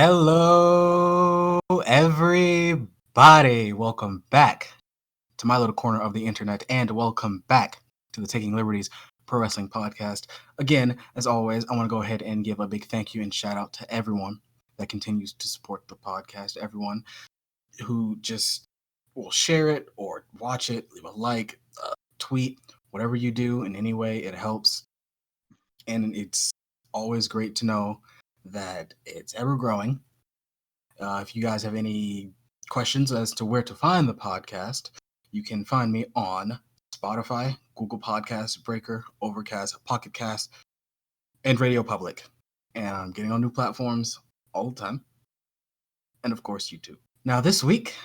Hello, everybody. Welcome back to my little corner of the internet, and welcome back to the Taking Liberties Pro Wrestling Podcast. Again, as always, I want to go ahead and give a big thank you and shout out to everyone that continues to support the podcast, everyone who just will share it or watch it, leave a like, tweet, whatever you do in any way, it helps. And it's always great to know that it's ever growing. If you guys have any questions as to where to find the podcast, you can find me on Spotify, Google Podcasts, Breaker, Overcast, Pocket Cast, and Radio Public. And I'm getting on new platforms all the time. And of course, YouTube. Now this week,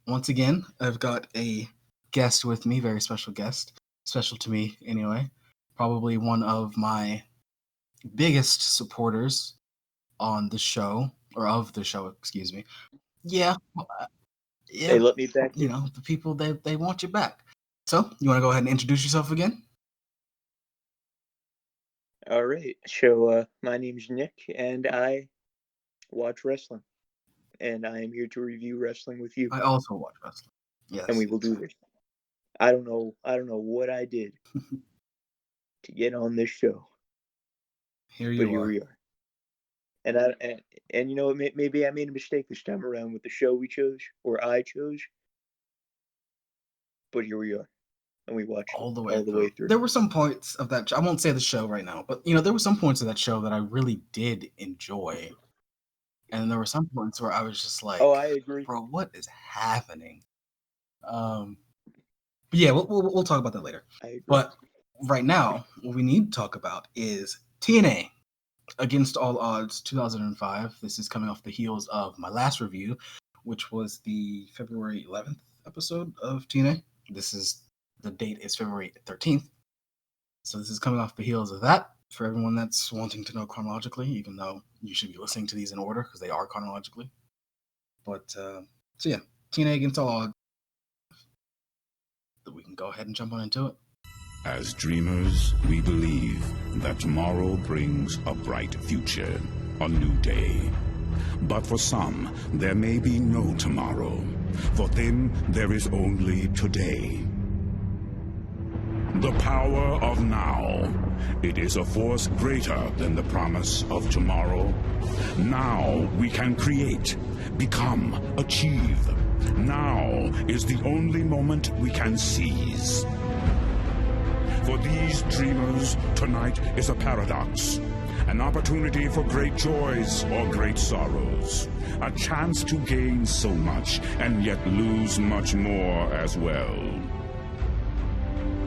once again, I've got a guest with me, very special guest, special to me anyway. Probably one of my biggest supporters on the show, or of the show, excuse me. Yeah. They let me back. You know, the people, they want you back. So, you want to go ahead and introduce yourself again? All right. So, my name's Nick, and I watch wrestling. And I am here to review wrestling with you. I also watch wrestling. Yes. And we will do this. I don't know what I did to get on this show. Here we are. And you know, maybe I made a mistake this time around with the show we chose, or I chose. But here we are, and we watched all the way through. There were some points of that. I won't say the show right now, but you know, there were some points of that show that I really did enjoy, and there were some points where I was just like, "Oh, I agree, bro. What is happening?" But yeah, we'll talk about that later. I agree. But right now, what we need to talk about is TNA Against All Odds 2005. This is coming off the heels of my last review, which was the February 11th episode of TNA. The date is February 13th. So this is coming off the heels of that. For everyone that's wanting to know chronologically, even though you should be listening to these in order because they are chronologically. But, so yeah, TNA Against All Odds. We can go ahead and jump on into it. As dreamers, we believe that tomorrow brings a bright future, a new day. But for some, there may be no tomorrow. For them, there is only today. The power of now. It is a force greater than the promise of tomorrow. Now we can create, become, achieve. Now is the only moment we can seize. For these dreamers, tonight is a paradox. An opportunity for great joys or great sorrows. A chance to gain so much and yet lose much more as well.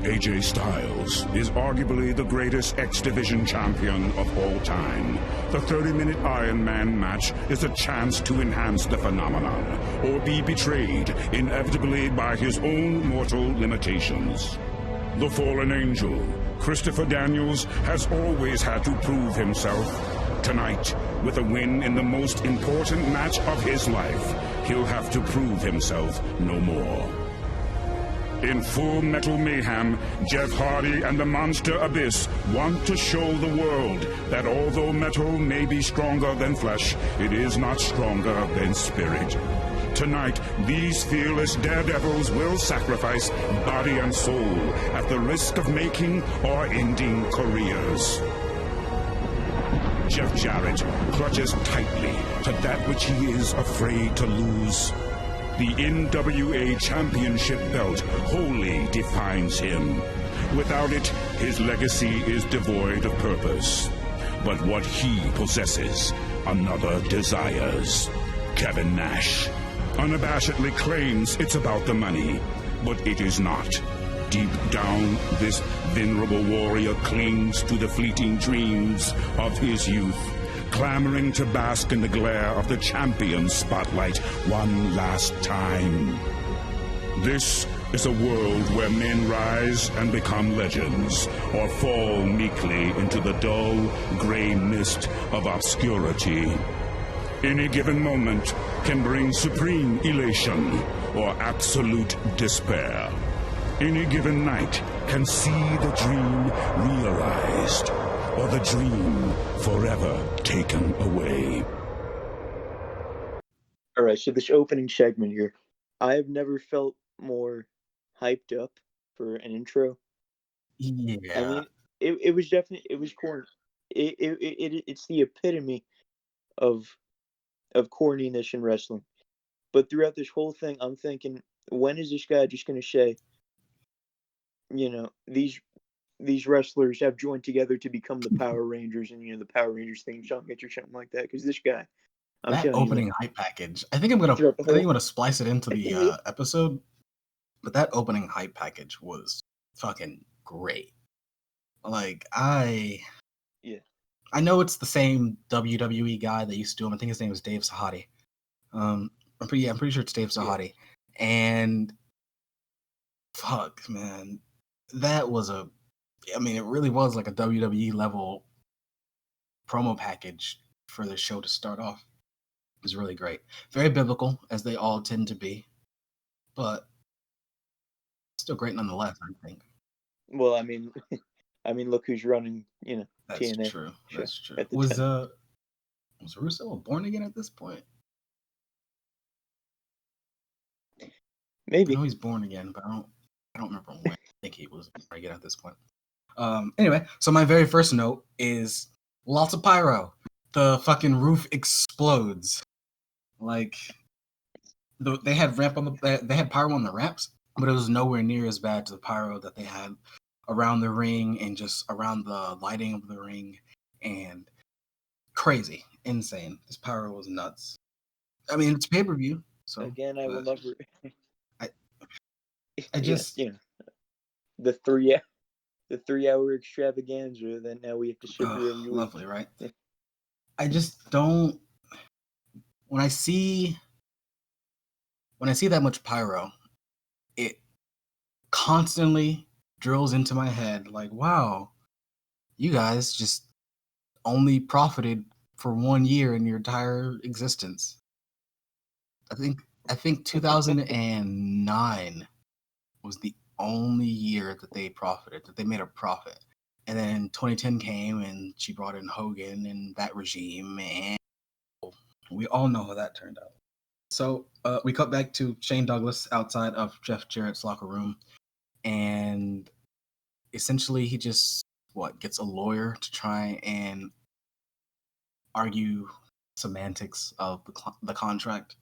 AJ Styles is arguably the greatest X Division champion of all time. The 30-minute Iron Man match is a chance to enhance the phenomenon, or be betrayed inevitably by his own mortal limitations. The fallen angel, Christopher Daniels, has always had to prove himself. Tonight, with a win in the most important match of his life, he'll have to prove himself no more. In Full Metal Mayhem, Jeff Hardy and the Monster Abyss want to show the world that although metal may be stronger than flesh, it is not stronger than spirit. Tonight, these fearless daredevils will sacrifice body and soul at the risk of making or ending careers. Jeff Jarrett clutches tightly to that which he is afraid to lose. The NWA Championship belt wholly defines him. Without it, his legacy is devoid of purpose. But what he possesses, another desires. Kevin Nash unabashedly claims it's about the money, but it is not. Deep down, this venerable warrior clings to the fleeting dreams of his youth, clamoring to bask in the glare of the champion's spotlight one last time. This is a world where men rise and become legends, or fall meekly into the dull, gray mist of obscurity. Any given moment can bring supreme elation or absolute despair. Any given night can see the dream realized or the dream forever taken away. All right, so this opening segment here, I have never felt more hyped up for an intro. I Yeah, mean, it was definitely it was corny. It's the epitome of corniness in wrestling. But throughout this whole thing, I'm thinking, when is this guy just going to say, these wrestlers have joined together to become the Power Rangers, and the Power Rangers theme song hits or something like that? Because this guy, I'm that telling you, opening hype package. I think I'm gonna throughout the whole, splice it into the yeah, episode. But that opening hype package was fucking great. Like yeah, I know it's the same WWE guy that used to do him. I think his name was Dave Sahadi. I'm pretty sure it's Dave Sahadi. And fuck, man, that was it really was like a WWE level promo package for the show to start off. It was really great. Very biblical, as they all tend to be, but still great nonetheless, I think. Well, I mean, look who's running, That's TNA true. show That's true. at the Was time. Russo born again at this point? I Maybe. know he's born again, but I don't remember when. I think he was born again at this point. Anyway, so my very first note is lots of pyro. The fucking roof explodes. Like they had they had pyro on the ramps, but it was nowhere near as bad to the pyro that they had around the ring and just around the lighting of the ring, and crazy, insane. This pyro was nuts. I mean, it's pay-per-view, so Again, I will never. I just the 3-hour extravaganza that now we have to sit through every week. Lovely, right? I just don't. When I see that much pyro, it constantly drills into my head like, wow, you guys just only profited for 1 year in your entire existence. I think 2009 was the only year that they profited, that they made a profit. And then 2010 came and she brought in Hogan and that regime, and we all know how that turned out. So we cut back to Shane Douglas outside of Jeff Jarrett's locker room, and essentially he just gets a lawyer to try and argue semantics of the contract.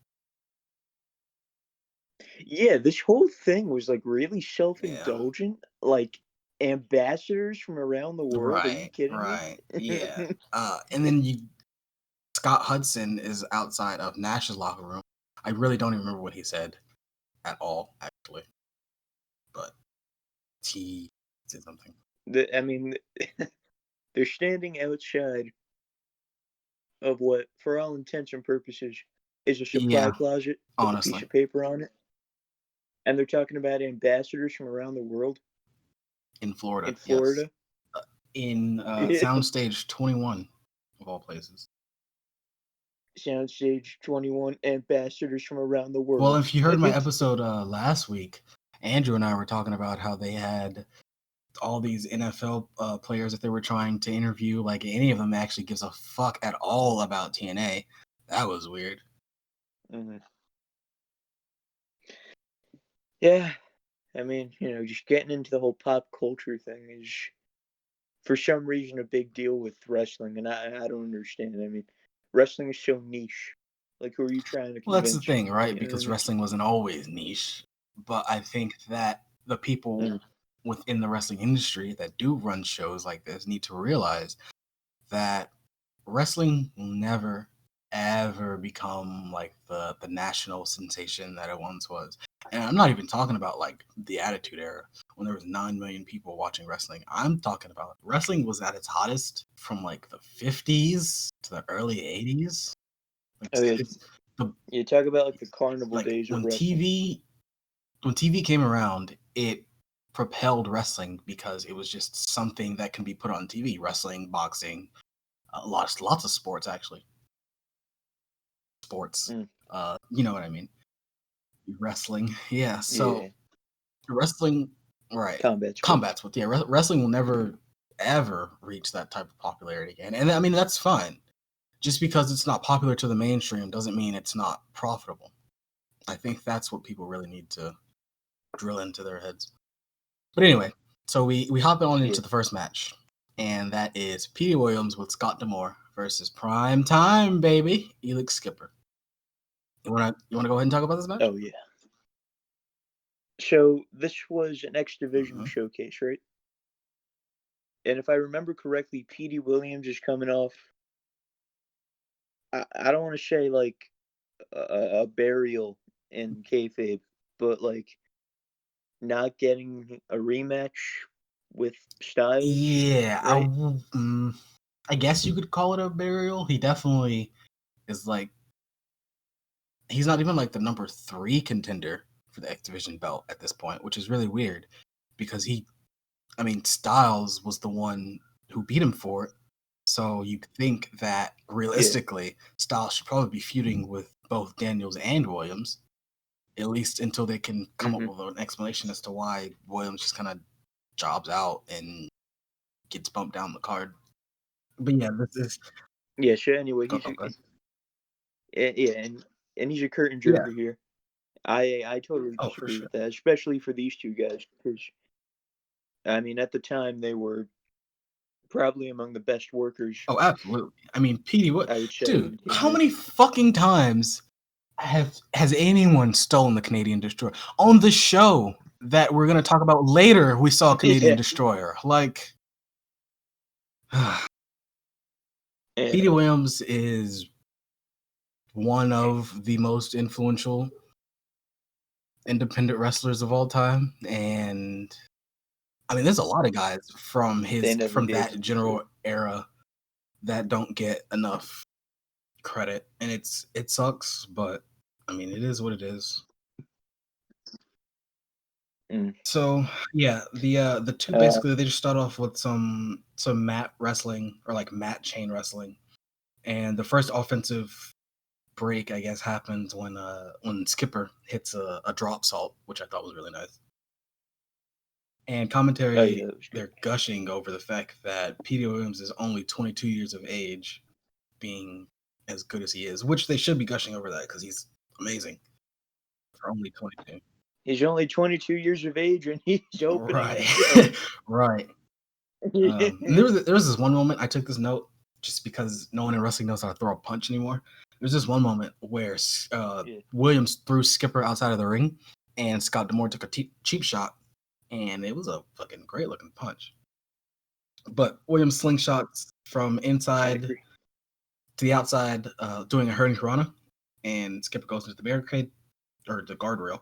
Yeah, this whole thing was like really self-indulgent. Like ambassadors from around the world. Are you kidding me? Yeah. And then Scott Hudson is outside of Nash's locker room. I really don't even remember what he said at all, actually. But he said something. They're standing outside of what, for all intents and purposes, is a supply closet with a piece of paper on it. And they're talking about ambassadors from around the world. In Florida. Yes. In Soundstage 21, of all places. Soundstage 21, ambassadors from around the world. Well, if you heard my episode last week, Andrew and I were talking about how they had all these NFL players that they were trying to interview. Like, any of them actually gives a fuck at all about TNA. That was weird. Mm-hmm. Yeah. Just getting into the whole pop culture thing is, for some reason, a big deal with wrestling, and I don't understand. Wrestling is so niche. Like, who are you trying to convince? Well, that's the thing, right? Because wrestling wasn't always niche. But I think that the people within the wrestling industry that do run shows like this need to realize that wrestling will never, ever become like the national sensation that it once was. And I'm not even talking about like the Attitude Era when there was 9 million people watching wrestling. I'm talking about wrestling was at its hottest from like the 50s to the early 80s. You talk about like the carnival days of wrestling. When TV came around, it propelled wrestling because it was just something that can be put on TV. Wrestling, boxing, lots of sports actually. Sports, you know what I mean? Wrestling, yeah. So wrestling, right? Combat sports, yeah. Wrestling will never ever reach that type of popularity again, and I mean that's fine. just because it's not popular to the mainstream doesn't mean it's not profitable. I think that's what people really need to drill into their heads. But anyway, so we hop on into the first match, and that is Petey Williams with Scott D'Amore versus Prime Time, baby, Elix Skipper. You wanna go ahead and talk about this match? Oh yeah. So this was an X Division showcase, right? And if I remember correctly, Petey Williams is coming off. I don't want to say like a burial in kayfabe, but like not getting a rematch with Styles. Yeah, right? I guess you could call it a burial. He definitely is like, he's not even like the number 3 contender for the X Division belt at this point, which is really weird because Styles was the one who beat him for it. So you think that realistically, Styles should probably be feuding with both Daniels and Williams, at least until they can come up with an explanation as to why Williams just kind of jobs out and gets bumped down the card. But yeah, this is sure. Anyway, and he's a curtain jerker here. I totally disagree with that, especially for these two guys, because at the time they were probably among the best workers. Oh, absolutely. Petey, what? I would say, Dude, how many fucking times has anyone stolen the Canadian Destroyer? On the show that we're gonna talk about later, we saw Canadian Destroyer. Like, Petey Williams is one of the most influential independent wrestlers of all time, and there's a lot of guys from that general era that don't get enough credit, and it sucks, but it is what it is. So yeah, the two basically they just start off with some mat wrestling or like mat chain wrestling, and the first offensive break I guess happens when Skipper hits a drop salt, which I thought was really nice. And commentary, they're gushing over the fact that Petey Williams is only 22 years of age, being as good as he is, which they should be gushing over that because he's amazing for only 22. He's only 22 years of age and he's opening. Right. There was this one moment, I took this note just because no one in wrestling knows how to throw a punch anymore. There's this one moment where Williams threw Skipper outside of the ring and Scott D'Amore took a cheap shot, and it was a fucking great looking punch. But Williams slingshots from inside to the outside, doing a hurricanrana, and Skipper goes into the barricade or the guardrail.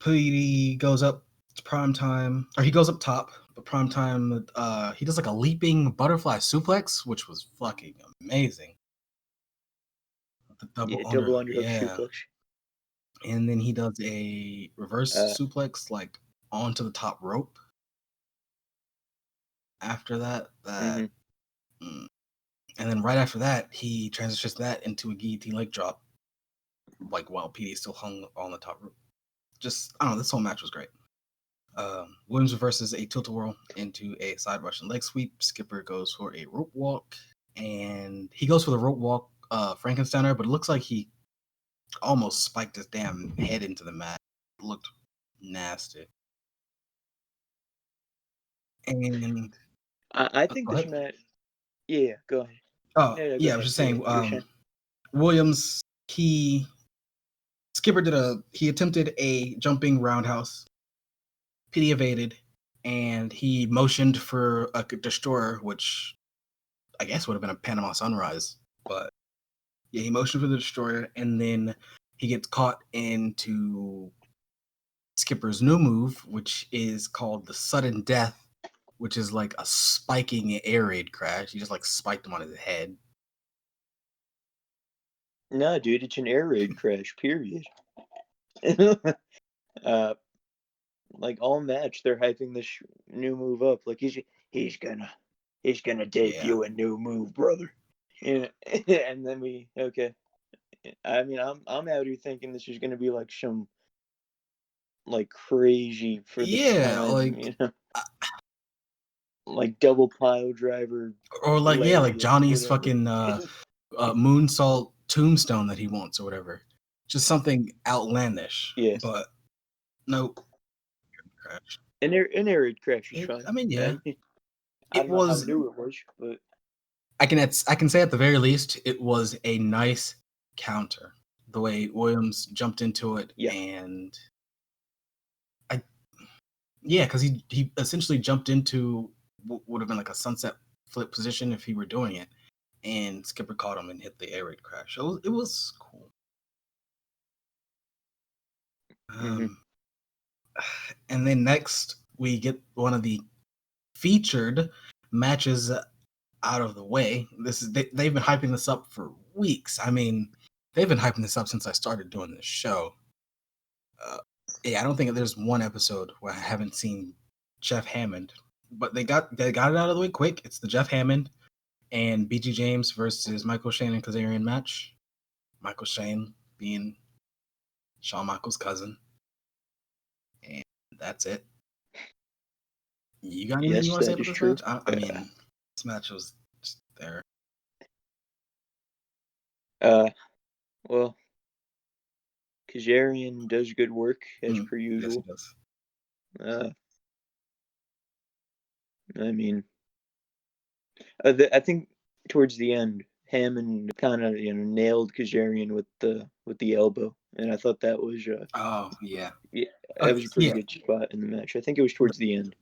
Petey goes up to Prime Time, or he goes up top, but Prime Time, he does like a leaping butterfly suplex, which was fucking amazing. The double underhook suplex. And then he does a reverse suplex like onto the top rope. After that, and then right after that, he transitions that into a guillotine leg drop, like while Petey still hung on the top rope. Just, I don't know, this whole match was great. Williams reverses a tilt-a-whirl into a side Russian leg sweep. Skipper goes for a rope walk, and he goes for the rope walk Frankensteiner, but it looks like he almost spiked his damn head into the mat. It looked nasty. And I think this match. Yeah, go ahead. Oh, yeah, I was just saying, Williams, Skipper he attempted a jumping roundhouse. Petey evaded, and he motioned for a destroyer, which I guess would have been a Panama Sunrise. But yeah, he motioned for the destroyer, and then he gets caught into Skipper's new move, which is called the sudden death, which is like a spiking air raid crash. He just like spiked him on his head. No, dude, it's an air raid crash, period. Like all match, they're hyping this new move up. Like he's gonna debut a new move, brother. And then I'm out here thinking this is gonna be like some like crazy for the time, like like double pile driver, or like like Johnny's fucking moonsault tombstone that he wants or whatever. Just something outlandish. Yeah. But nope. Crash. An air crash is fine. I mean, yeah. I don't know how new it was, but I can say at the very least it was a nice counter. The way Williams jumped into it, and because he essentially jumped into what would have been like a sunset flip position if he were doing it, and Skipper caught him and hit the air raid crash. It was cool. And then next we get one of the featured matches out of the way. They've been hyping this up for weeks. I mean, they've been hyping this up since I started doing this show. I don't think there's one episode where I haven't seen Jeff Hammond, but they got it out of the way quick. It's the Jeff Hammond and BG James versus Michael Shane and Kazarian match. Michael Shane being Shawn Michaels' cousin, and that's it. You got anything you want to say about this match? I mean, this match was just there. Well, Kazarian does good work as per usual. Yes, he does. I mean, I think towards the end, Hammond kind of nailed Kazarian with the elbow, and I thought that was that was a pretty good spot in the match. I think it was towards the end.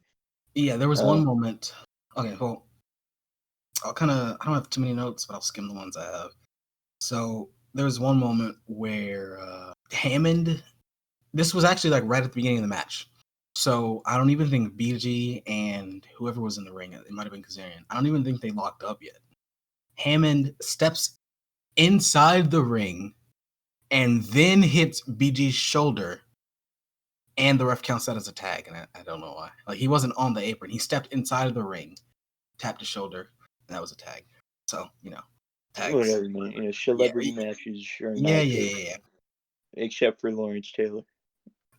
Yeah, there was one moment. Okay, well, I don't have too many notes, but I'll skim the ones I have. So there was one moment where Hammond. This was actually like right at the beginning of the match. So I don't even think BG and whoever was in the ring, it might have been Kazarian, I don't even think they locked up yet. Hammond steps inside the ring and then hits BG's shoulder, and the ref counts that as a tag, and I don't know why. Like, he wasn't on the apron. He stepped inside of the ring, tapped his shoulder, and that was a tag. So, tags. Whatever, man. Celebrity matches are not good, except for Lawrence Taylor.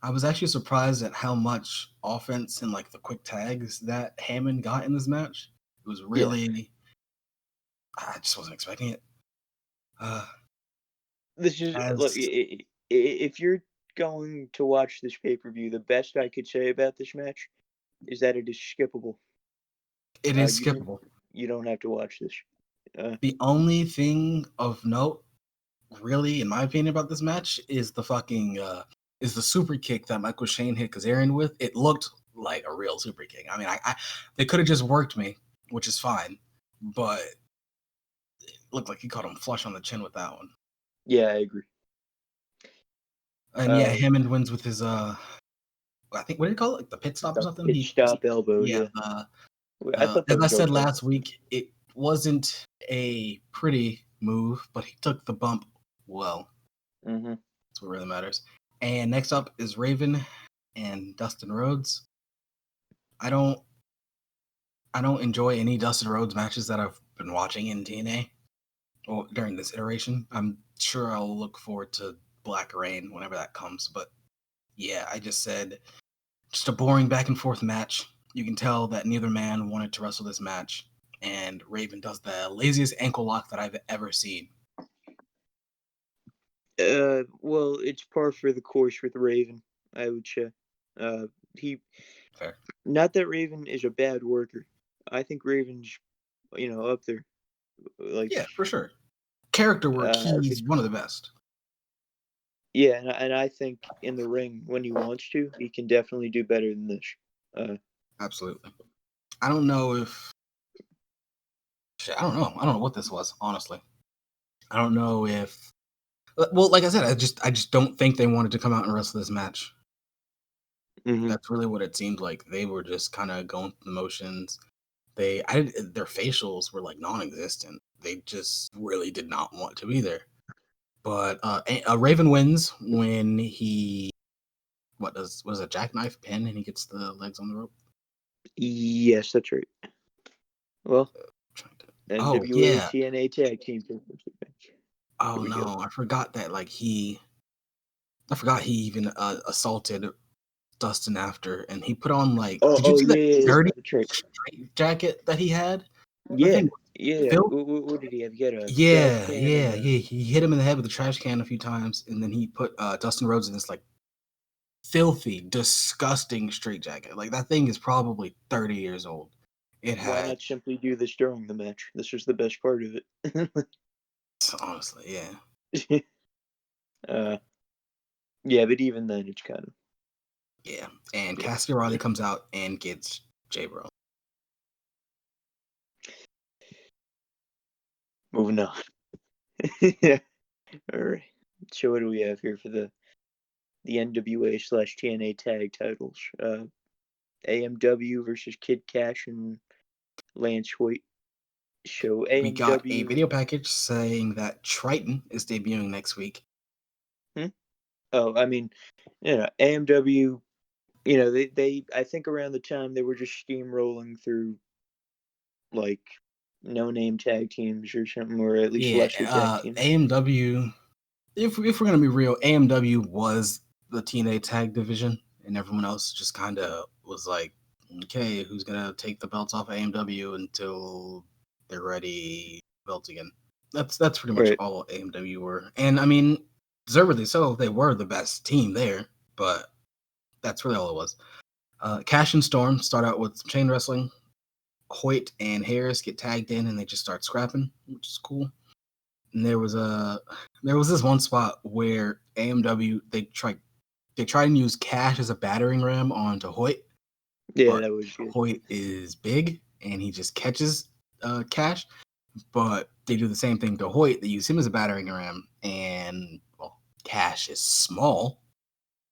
I was actually surprised at how much offense and like the quick tags that Hammond got in this match. It was really, I just wasn't expecting it. This is look, if you're going to watch this pay-per-view, the best I could say about this match is that it is skippable. It is skippable. You don't have to watch this. The only thing of note, really, in my opinion, about this match is the fucking is the super kick that Michael Shane hit Kazarian with. It looked like a real super kick. I mean, they could have just worked me, which is fine, but it looked like he caught him flush on the chin with that one. Yeah, I agree. And Hammond wins with his I think, what did he call it? Like the pit stop or something? Pit stop elbow. Yeah. As I said last week, it wasn't a pretty move, but he took the bump well. Mm-hmm. That's what really matters. And next up is Raven and Dustin Rhodes. I don't enjoy any Dustin Rhodes matches that I've been watching in TNA or during this iteration. I'm sure I'll look forward to Black Rain whenever that comes. But yeah, I just said just a boring back and forth match. You can tell that neither man wanted to wrestle this match. And Raven does the laziest ankle lock that I've ever seen. Well, it's par for the course with Raven, I would say. Fair. Not that Raven is a bad worker. I think Raven's, up there. Yeah, for sure. Character work, he's one of the best. Yeah, and I think in the ring, when he wants to, he can definitely do better than this. Absolutely. I don't know what this was, honestly. I don't know if... Well, like I said, I just don't think they wanted to come out and wrestle this match. Mm-hmm. That's really what it seemed like. They were just kind of going through the motions. Their facials were like non-existent. They just really did not want to either. But Raven wins when he does a jackknife pin and he gets the legs on the rope. Yes, that's right. Well, NWA TNA tag team. Oh no, I forgot that he even assaulted Dustin after, and he put on did you see that dirty jacket that he had? Yeah, Yeah. Phil? What did he have? He had a trash Yeah, can yeah, and yeah. He hit him in the head with a trash can a few times, and then he put Dustin Rhodes in this like filthy, disgusting straitjacket. Like that thing is probably 30 years old. It why had not simply do this during the match? This was the best part of it. honestly, yeah. uh, yeah, but even then, it's kind of Yeah. And yeah. Cassidy O'Reilly comes out and gets J-Bro. Moving on. Yeah. All right. So what do we have here for the NWA/TNA tag titles? AMW versus Kid Cash and Lance Hoyt. So We got a AMW. video package saying that Triton is debuting next week. Oh, I mean, AMW. They I think around the time they were just steamrolling through like no name tag teams or something, or at least lesser tag teams. AMW, if we're going to be real, AMW was the TNA tag division, and everyone else just kind of was like, okay, who's going to take the belts off of AMW until they're ready belts again? That's pretty much Right. all AMW were. And I mean, deservedly so, they were the best team there, but that's really all it was. Cash and Storm start out with chain wrestling. Hoyt and Harris get tagged in and they just start scrapping, which is cool. And there was this one spot where AMW they try and use Cash as a battering ram onto Hoyt, Yeah, but that was good. Hoyt is big and he just catches Cash. But they do the same thing to Hoyt. They use him as a battering ram, and well, Cash is small,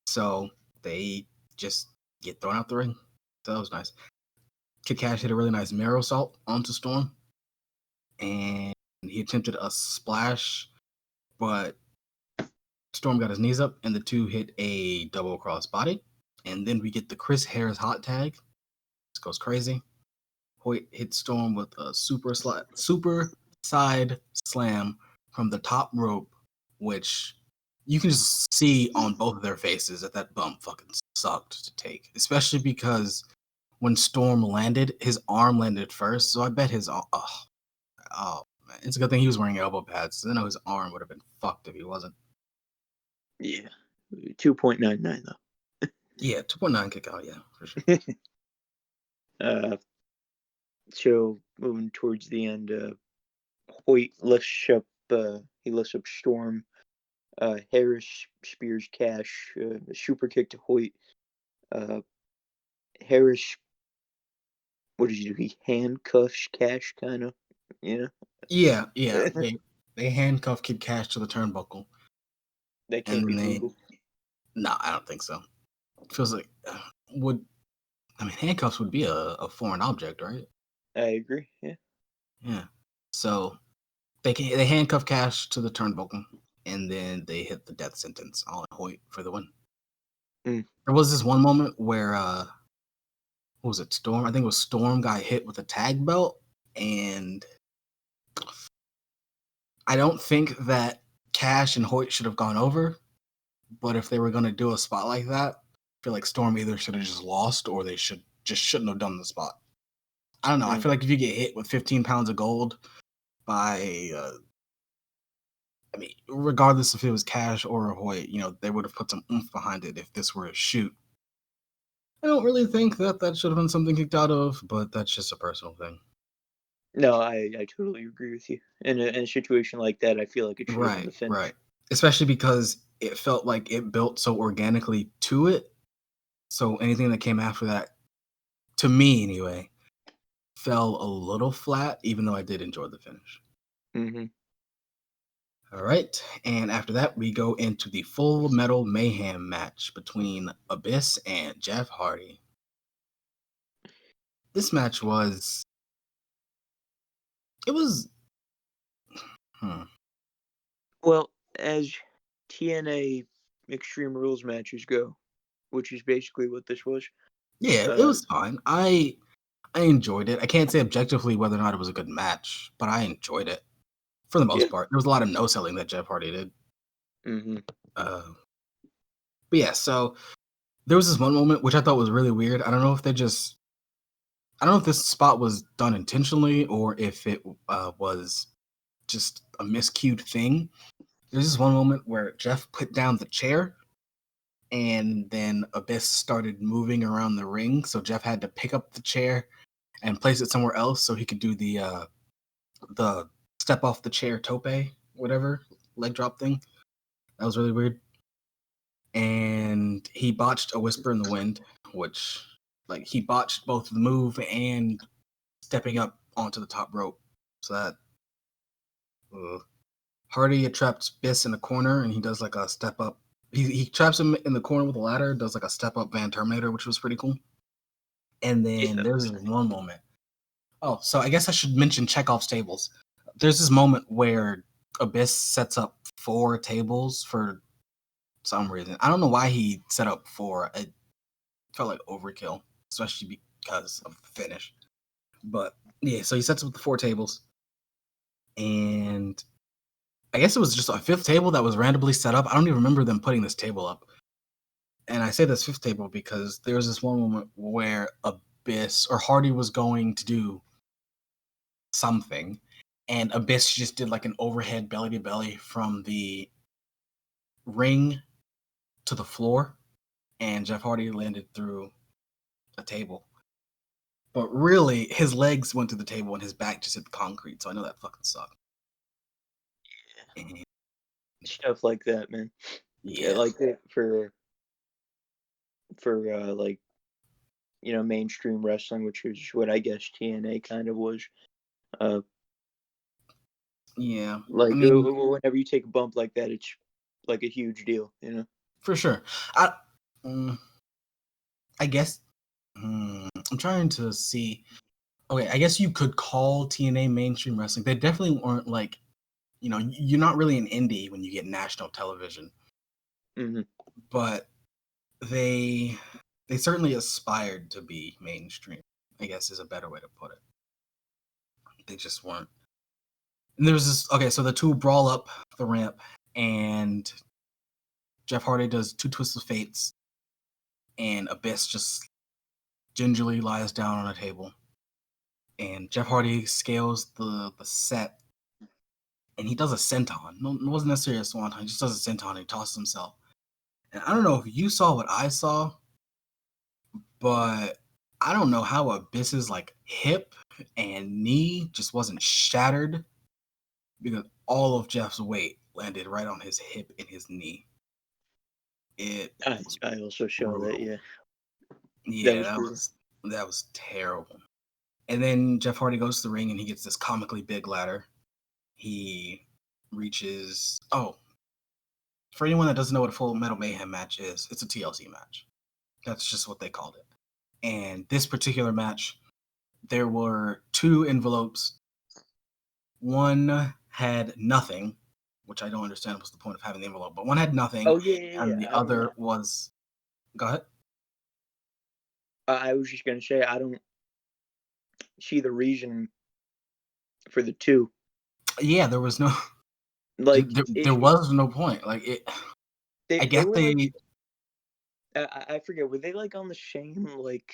so they just get thrown out the ring. So that was nice. Kid Cash hit a really nice marrow salt onto Storm, and he attempted a splash, but Storm got his knees up, and the two hit a double cross body. And then we get the Chris Harris hot tag. This goes crazy. Hoyt hits Storm with a super side slam from the top rope, which you can just see on both of their faces that bump fucking sucked to take, especially because when Storm landed, his arm landed first. So I bet his man, it's a good thing he was wearing elbow pads. I know his arm would have been fucked if he wasn't. Yeah, 2.99 though. Yeah, 2.9 kick out. Yeah, for sure. So moving towards the end, Hoyt lifts up. He lifts up Storm. Harris spears Cash. A super kick to Hoyt. Harris. What does he do? He handcuffs Cash, kind of. Yeah. They handcuff Kid Cash to the turnbuckle. That can't be legal. No, I don't think so. It feels like handcuffs would be a foreign object, right? I agree. Yeah. Yeah. So they handcuff Cash to the turnbuckle, and then they hit the death sentence on Hoyt for the win. There was this one moment where what was it, Storm? I think it was Storm got hit with a tag belt, and I don't think that Cash and Hoyt should have gone over, but if they were going to do a spot like that, I feel like Storm either should have just lost or they shouldn't have done the spot. I don't know. I feel like if you get hit with 15 pounds of gold by, regardless if it was Cash or Hoyt, they would have put some oomph behind it if this were a shoot. I don't really think that should have been something kicked out of, but that's just a personal thing. No, I totally agree with you. In a situation like that, I feel like it should have been the finish. Right. Especially because it felt like it built so organically to it. So anything that came after that, to me anyway, fell a little flat, even though I did enjoy the finish. Mm-hmm. All right. And after that, we go into the Full Metal Mayhem match between Abyss and Jeff Hardy. This match was... Well, as TNA Extreme Rules matches go, which is basically what this was. Yeah, it was fine. I enjoyed it. I can't say objectively whether or not it was a good match, but I enjoyed it for the most part. There was a lot of no-selling that Jeff Hardy did. Mm-hmm. But yeah, so there was this one moment which I thought was really weird. I don't know if they just I don't know if this spot was done intentionally or if it was just a miscued thing. There's this one moment where Jeff put down the chair and then Abyss started moving around the ring. So Jeff had to pick up the chair and place it somewhere else so he could do the step off the chair tope, whatever, leg drop thing. That was really weird. And he botched a Whisper in the Wind, which, like, he botched both the move and stepping up onto the top rope. So that Hardy traps Biss in the corner, and he does like a step up. He traps him in the corner with a ladder, does like a step up Van Terminator, which was pretty cool. And then there's one moment. Oh, so I guess I should mention Chekhov's tables. There's this moment where Abyss sets up 4 tables for some reason. I don't know why he set up 4. It felt like overkill, especially because of the finish. But yeah, so he sets up the 4 tables. And I guess it was just a 5th table that was randomly set up. I don't even remember them putting this table up. And I say this 5th table because there was this one moment where Abyss or Hardy was going to do something, and Abyss just did like an overhead belly to belly from the ring to the floor, and Jeff Hardy landed through a table. But really, his legs went to the table and his back just hit the concrete, so I know that fucking sucked. Yeah. Stuff like that, man. Yeah, like it for like, you know, mainstream wrestling, which is what I guess TNA kind of was. Yeah. Like, I mean, whenever you take a bump like that, it's like a huge deal, you know? for sure. I guess I'm trying to see. Okay, I guess you could call TNA mainstream wrestling. They definitely weren't like, you know, you're not really an indie when you get national television. Mm-hmm. But they certainly aspired to be mainstream, I guess is a better way to put it. They just weren't. And there was this, okay, so the 2 brawl up the ramp, and Jeff Hardy does 2 twists of fates, and Abyss just gingerly lies down on a table. And Jeff Hardy scales the set, and he does a senton. No, it wasn't necessarily a swanton, he just does a senton, and he tosses himself. And I don't know if you saw what I saw, but I don't know how Abyss's like hip and knee just wasn't shattered because all of Jeff's weight landed right on his hip and his knee. I also saw that, yeah. Yeah, that was terrible. And then Jeff Hardy goes to the ring and he gets this comically big ladder. He reaches. Oh, for anyone that doesn't know what a Full Metal Mayhem match is, it's a TLC match. That's just what they called it. And this particular match, there were 2 envelopes. One had nothing, which I don't understand what's the point of having the envelope, but one had nothing. Oh, yeah. And the other was. Go ahead. I was just going to say, I don't see the reason for the 2. Yeah, there was no. Like, there was no point. Like, it. I guess they. Like, I forget, were they like on the same like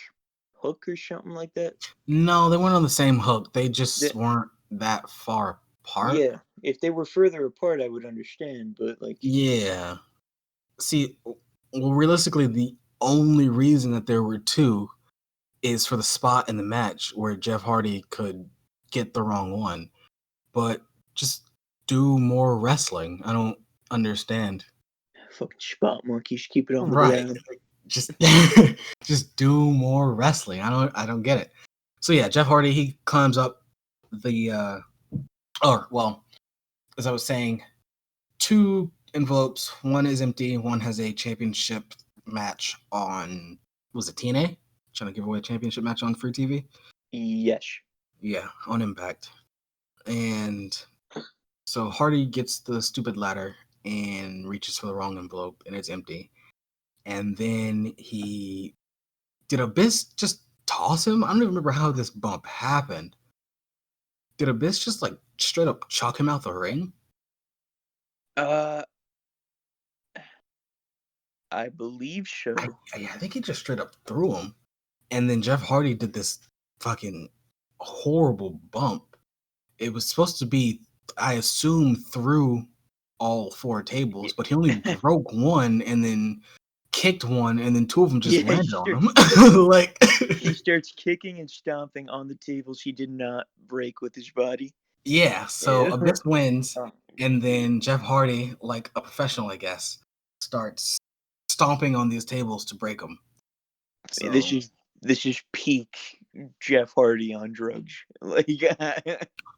hook or something like that? No, they weren't on the same hook. They just weren't that far apart. Yeah, if they were further apart, I would understand, but like. Yeah. See, well, realistically, the only reason that there were 2 is for the spot in the match where Jeff Hardy could get the wrong one. But just do more wrestling. I don't understand. Fucking spot monkeys, keep it on the Right. ground. Just do more wrestling. I don't get it. So yeah, Jeff Hardy, he climbs up the as I was saying, 2 envelopes. One is empty, one has a championship match on, was it TNA? Trying to give away a championship match on free TV? Yes. Yeah, on Impact. And so Hardy gets the stupid ladder and reaches for the wrong envelope, and it's empty. And then did Abyss just toss him? I don't even remember how this bump happened. Did Abyss just like straight up chuck him out the ring? I believe so. I think he just straight up threw him. And then Jeff Hardy did this fucking horrible bump. It was supposed to be, I assume, through all 4 tables, but he only broke one and then kicked one, and then 2 of them just landed on him. Like he starts kicking and stomping on the tables he did not break with his body. yeah, so Yeah. Abyss wins, Oh, and then Jeff Hardy, like a professional, I guess, starts stomping on these tables to break them. So this is peak Jeff Hardy on drugs. Like,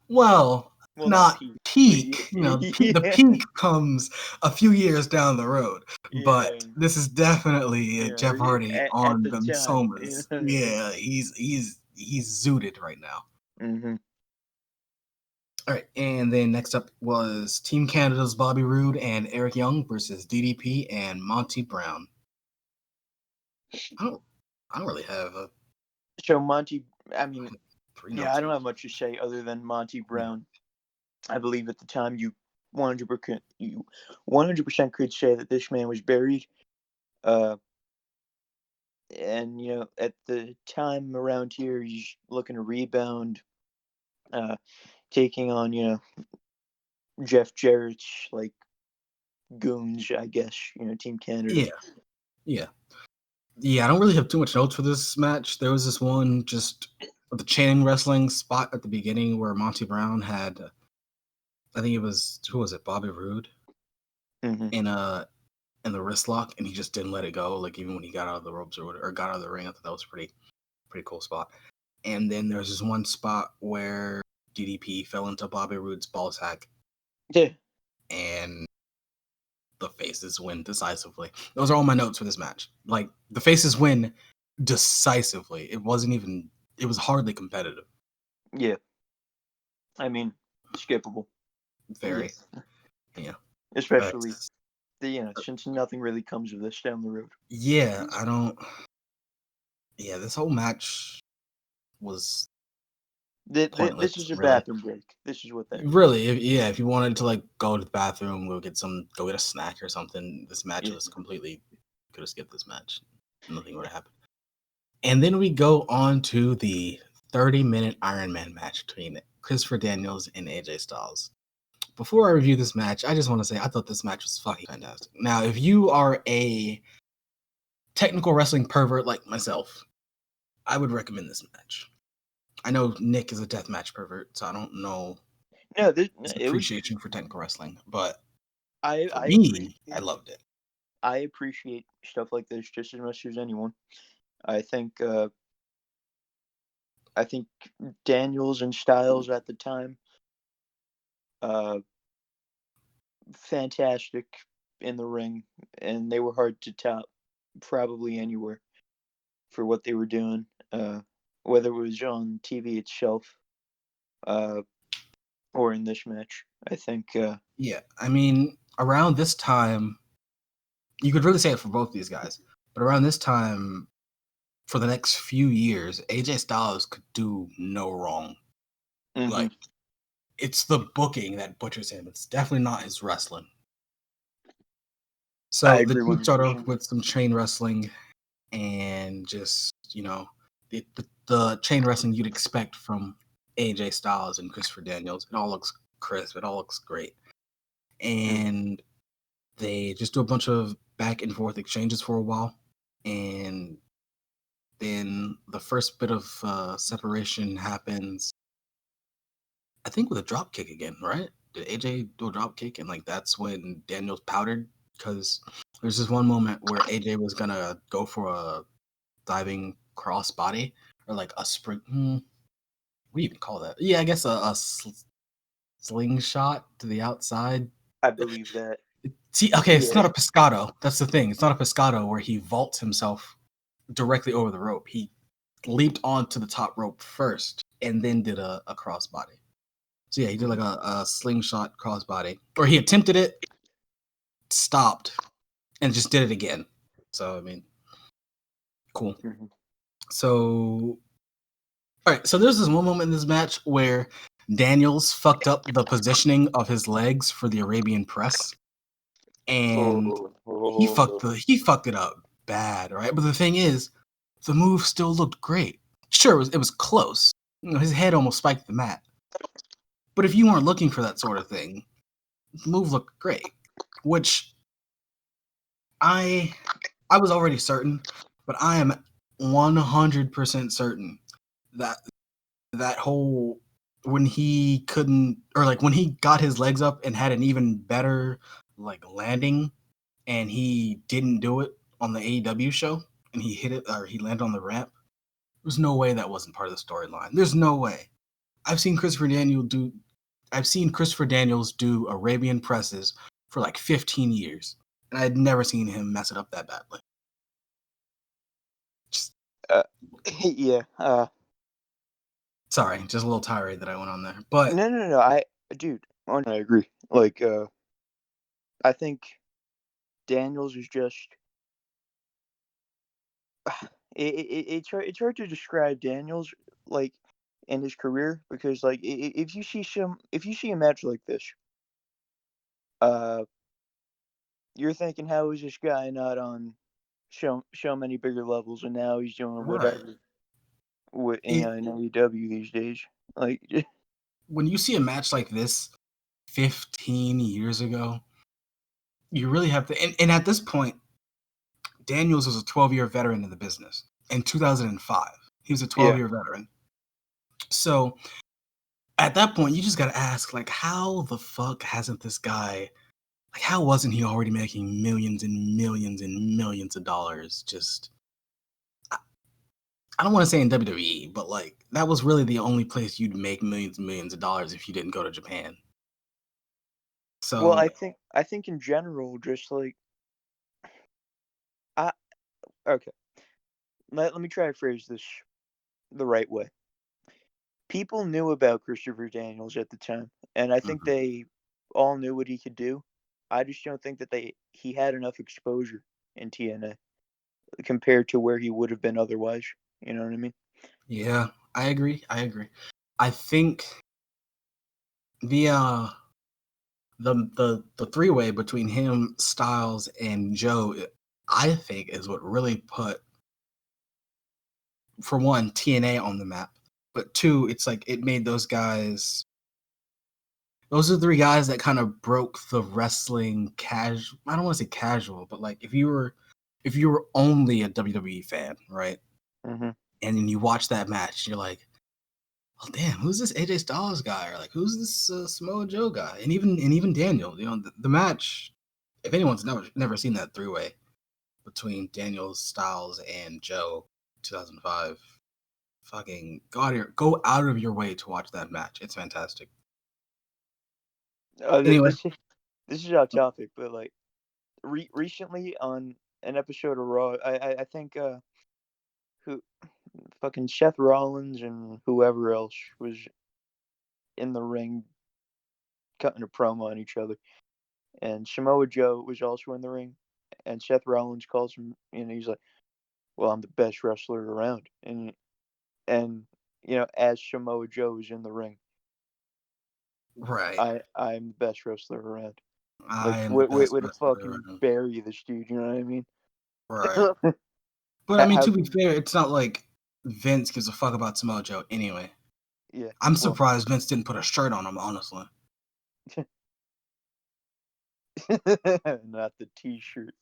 well, well, not peak. peak. You know, the peak comes a few years down the road, but Yeah. this is definitely Yeah, Jeff Hardy at on the the time. somas. Yeah, he's zooted right now. Mm-hmm. All right, and then next up was Team Canada's Bobby Roode and Eric Young versus DDP and Monty Brown. I don't really have a So Monty, I mean, 3 yeah, notes. I don't have much to say other than Monty Brown. I believe at the time you 100% could say that this man was buried. And at the time around here, he's looking to rebound, taking on Jeff Jarrett's like goons, I guess. Team Canada. Yeah. I don't really have too much notes for this match. There was this one just the chain wrestling spot at the beginning where Monty Brown had, I think it was, who was it, Bobby Roode, Mm-hmm. in the wrist lock, and he just didn't let it go. Like even when he got out of the ropes or got out of the ring, I thought that was pretty cool spot. And then there's this one spot where DDP fell into Bobby Roode's ball sack, Yeah. and the Faces win decisively. Those are all my notes for this match. Like the Faces win decisively. It was hardly competitive. Yeah. I mean, skippable. Very. Yeah. Especially since nothing really comes of this down the road. Yeah, this whole match was pointless. This is a really. bathroom break. This is what that is. Really, if you wanted to like go to the bathroom, go get a snack or something, this match was completely, could have skipped this match. Nothing would have happened. And then we go on to the 30-minute Iron Man match between Christopher Daniels and AJ Styles. Before I review this match, I just want to say I thought this match was fucking fantastic. Now, if you are a technical wrestling pervert like myself, I would recommend this match. I know Nick is a deathmatch pervert, so I don't know his appreciation for technical wrestling, but I loved it. I appreciate stuff like this just as much as anyone. I think Daniels and Styles at the time, fantastic in the ring, and they were hard to top probably anywhere for what they were doing, whether it was on TV itself or in this match. I think I mean, around this time, you could really say it for both these guys, but around this time, for the next few years, AJ Styles could do no wrong. Mm-hmm. Like, it's the booking that butchers him. It's definitely not his wrestling. So the team started off with some chain wrestling and just, the chain wrestling you'd expect from AJ Styles and Christopher Daniels. It all looks crisp. It all looks great. And they just do a bunch of back and forth exchanges for a while. And then the first bit of separation happens, I think, with a drop kick again, right? Did AJ do a drop kick? And that's when Daniels powdered, because there's this one moment where AJ was gonna go for a diving cross body or like a spring. What do you even call that? Yeah, I guess a slingshot to the outside. I believe that. See, okay, it's not a pescado. That's the thing. It's not a pescado where he vaults himself directly over the rope. He leaped onto the top rope first and then did a crossbody. So yeah, he did like a slingshot crossbody, or he attempted it, stopped, and just did it again. So I mean, cool. Mm-hmm. So, all right. So there's this one moment in this match where Daniels fucked up the positioning of his legs for the Arabian press, and he fucked it up bad, right? But the thing is, the move still looked great. Sure, it was close. His head almost spiked the mat. But if you weren't looking for that sort of thing, the move looked great. Which I was already certain, but I am 100% certain that whole when he couldn't, or like when he got his legs up and had an even better like landing, and he didn't do it on the AEW show, and he hit it or he landed on the ramp. There's no way that wasn't part of the storyline. There's no way. I've seen Christopher Daniels do Arabian presses for like 15 years, and I had never seen him mess it up that badly. Just, Yeah. sorry, just a little tirade that I went on there. But No. I agree. Like, I think Daniels is just. It's hard to describe Daniels like in his career because like if you see a match like this, you're thinking, how is this guy not on so many bigger levels, and now he's doing whatever with in AEW these days. Like, when you see a match like this 15 years ago, you really have to, and at this point, Daniels was a 12-year veteran in the business. In 2005, he was a 12-year veteran. So at that point, you just got to ask, like, how the fuck hasn't this guy, like, how wasn't he already making millions and millions and millions of dollars? Just, I don't want to say in WWE, but like, that was really the only place you'd make millions and millions of dollars if you didn't go to Japan. So, well, I think in general, just like, okay, let me try to phrase this the right way. People knew about Christopher Daniels at the time, and I think they all knew what he could do. I just don't think that he had enough exposure in TNA compared to where he would have been otherwise. You know what I mean? yeah, I agree. I think the three-way between him, Styles, and Joe, I think, is what really put, for one, TNA on the map, but two, it's like it made those guys. Those are three guys that kind of broke the wrestling casual. I don't want to say casual, but like if you were only a WWE fan, right? Mm-hmm. And then you watch that match, you're like, oh damn, who's this AJ Styles guy? Or like, who's this Samoa Joe guy? And even Daniel, you know, the match. If anyone's never seen that three-way between Daniels, Styles, and Joe, 2005, fucking go out of your way to watch that match. It's fantastic. Anyway, this is off topic, but like recently on an episode of Raw, I think who fucking Seth Rollins and whoever else was in the ring cutting a promo on each other, and Samoa Joe was also in the ring, and Seth Rollins calls him, you know, he's like, "Well, I'm the best wrestler around," and you know, as Samoa Joe is in the ring, right. I'm the best wrestler around. I Like, am the best way to wrestler fucking around. bury this dude, you know what I mean? Right. But I mean, How to be can fair, it's not like Vince gives a fuck about Samoa Joe anyway. yeah? I'm Well, surprised Vince didn't put a shirt on him, honestly. not the T-shirt.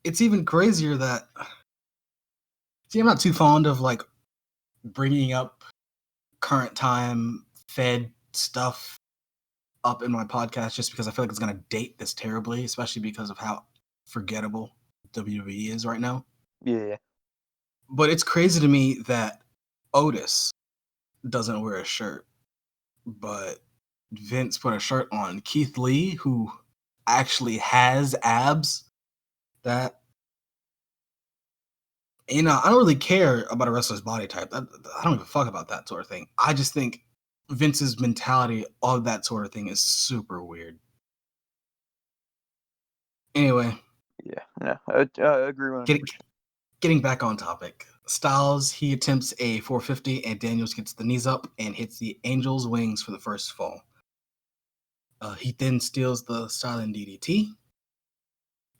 It's even crazier that, see, I'm not too fond of like bringing up current time Fed stuff up in my podcast just because I feel like it's going to date this terribly, especially because of how forgettable WWE is right now. Yeah. But it's crazy to me that Otis doesn't wear a shirt, but Vince put a shirt on. Keith Lee, who actually has abs, that, you know, I don't really care about a wrestler's body type. I don't give a fuck about that sort of thing. I just think Vince's mentality of that sort of thing is super weird. Anyway. Yeah, no, I agree 100%. Getting back on topic. Styles, he attempts a 450 and Daniels gets the knees up and hits the Angel's wings for the first fall. He then steals the Styling DDT,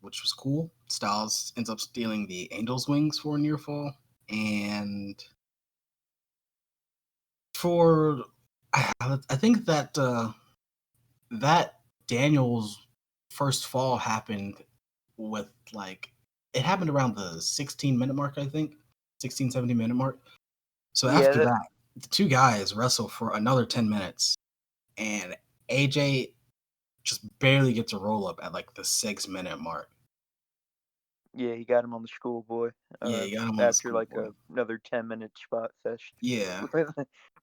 which was cool. Styles ends up stealing the Angel's wings for a near fall, and I think that that Daniel's first fall happened with it happened around the 16-minute mark, I think. 16, 17-minute mark. So after that, the two guys wrestle for another 10 minutes, and AJ just barely gets a roll up at the 6-minute mark. Yeah, he got him on the schoolboy. Yeah, he got him on the after schoolboy. another 10-minute spot fest. Yeah.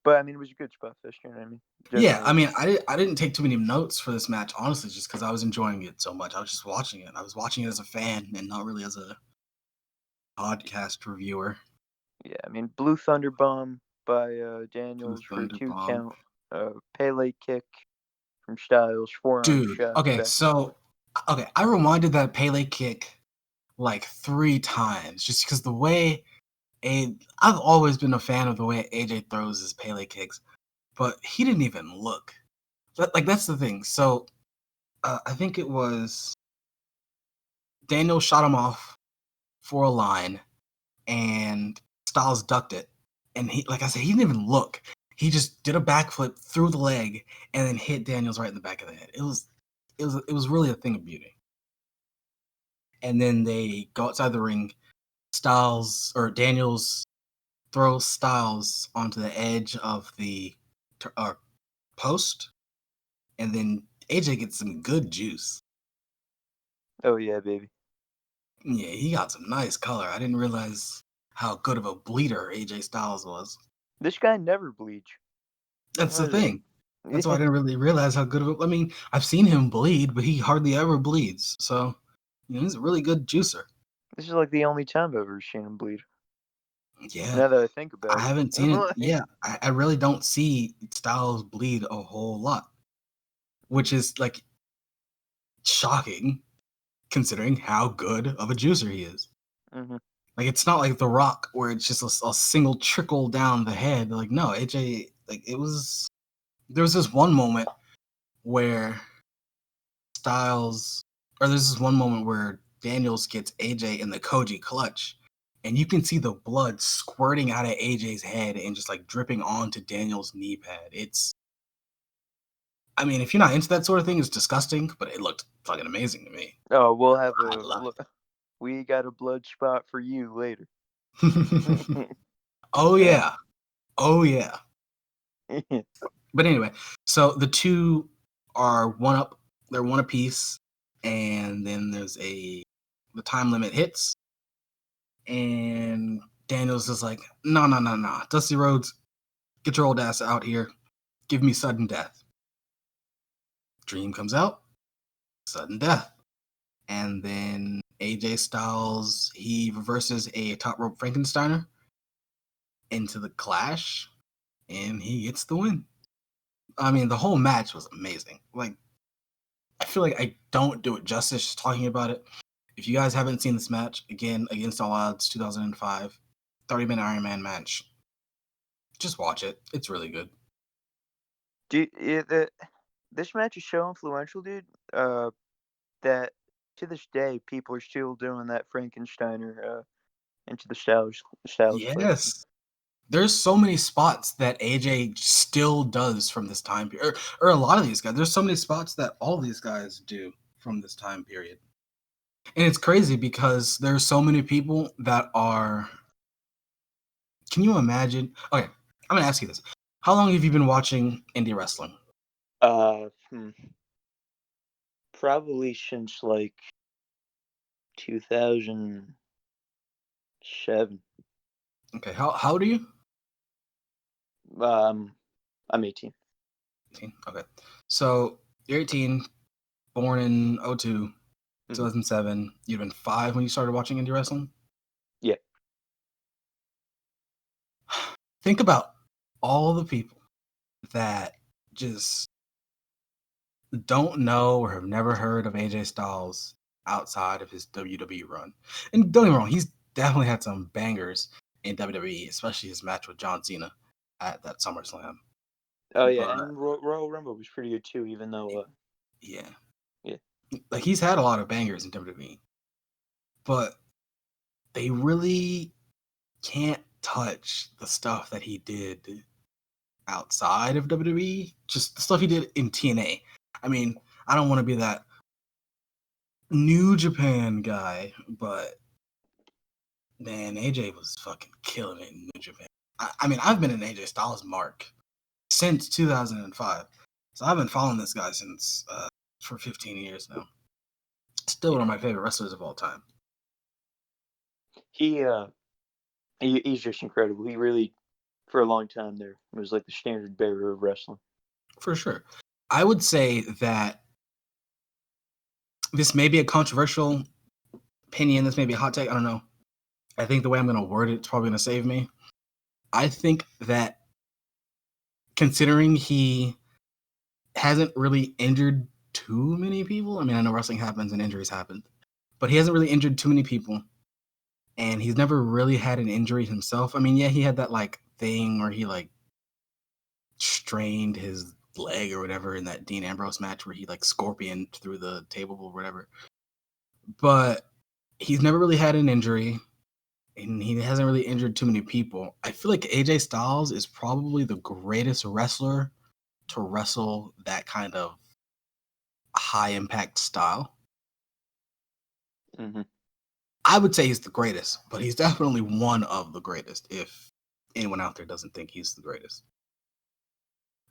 But I mean, it was a good spot fest. You know what I mean? Yeah, I mean, I didn't take too many notes for this match, honestly, just because I was enjoying it so much. I was just watching it. I was watching it as a fan and not really as a podcast reviewer. Yeah, I mean, Blue Thunder Bomb by Daniels for a 2 count. Pele kick from Styles, forearm Dude, shot. okay, I reminded that Pele kick 3 times just because the way I've always been a fan of the way AJ throws his Pele kicks, but he didn't even look. That's the thing. So I think it was Daniel shot him off for a line, and Styles ducked it, and he, like I said, he didn't even look. He just did a backflip through the leg and then hit Daniels right in the back of the head. It was really a thing of beauty. And then they go outside the ring. Daniels throws Styles onto the edge of the post, and then AJ gets some good juice. Oh yeah, baby. Yeah, he got some nice color. I didn't realize how good of a bleeder AJ Styles was. This guy never bleeds. That's the thing. That's why I didn't really realize how good of it. I mean, I've seen him bleed, but he hardly ever bleeds. So, he's a really good juicer. This is the only time I've ever seen him bleed. Yeah. Now that I think about it. I haven't seen it. Yeah, I really don't see Styles bleed a whole lot, which is shocking considering how good of a juicer he is. Mm-hmm. It's not like The Rock where it's just a single trickle down the head. No, AJ, there was this one moment where there's this one moment where Daniels gets AJ in the Koji clutch, and you can see the blood squirting out of AJ's head and just dripping onto Daniels' knee pad. I mean, if you're not into that sort of thing, it's disgusting, but it looked fucking amazing to me. Oh, we'll have we got a blood spot for you later. Oh yeah. Oh yeah. But anyway, so the two are one up. They're one apiece, and then the time limit hits, and Daniels is like, no, Dusty Rhodes, get your old ass out here. Give me sudden death. Dream comes out, sudden death. And then AJ Styles, he reverses a top rope Frankensteiner into the Clash, and he gets the win. I mean, the whole match was amazing. I feel like I don't do it justice just talking about it. If you guys haven't seen this match, again, Against All Odds, 2005, 30-minute Iron Man match, just watch it. It's really good. This match is so influential, dude, that to this day, people are still doing that Frankensteiner into the Styles. Yes. There's so many spots that AJ still does from this time period, or a lot of these guys. There's so many spots that all these guys do from this time period. And it's crazy because there's so many people that are... Can you imagine? Okay, I'm going to ask you this. How long have you been watching indie wrestling? Probably since 2007. Okay, how old are you? I'm 18. 18. Okay, so you're 18, born in 02, 2007. You'd been 5 when you started watching indie wrestling? Yeah. Think about all the people that just don't know or have never heard of AJ Styles outside of his WWE run. And don't get me wrong, he's definitely had some bangers in WWE, especially his match with John Cena at that SummerSlam. Oh yeah, and Royal Rumble was pretty good too, even though yeah. Yeah. He's had a lot of bangers in WWE. But they really can't touch the stuff that he did outside of WWE, just the stuff he did in TNA. I mean, I don't want to be that New Japan guy, but man, AJ was fucking killing it in New Japan. I mean, I've been an AJ Styles mark since 2005, so I've been following this guy since for 15 years now. Still one of my favorite wrestlers of all time. He's just incredible. He really, for a long time there, was like the standard bearer of wrestling. For sure. I would say that this may be a controversial opinion. This may be a hot take. I don't know. I think the way I'm going to word it's probably going to save me. I think that considering he hasn't really injured too many people. I mean, I know wrestling happens and injuries happen, but he hasn't really injured too many people. And he's never really had an injury himself. I mean, yeah, he had that like thing where he like strained his leg or whatever in that Dean Ambrose match where he like scorpioned through the table or whatever. But he's never really had an injury, and he hasn't really injured too many people. I feel like AJ Styles is probably the greatest wrestler to wrestle that kind of high impact style. Mm-hmm. I would say he's the greatest, but he's definitely one of the greatest if anyone out there doesn't think he's the greatest.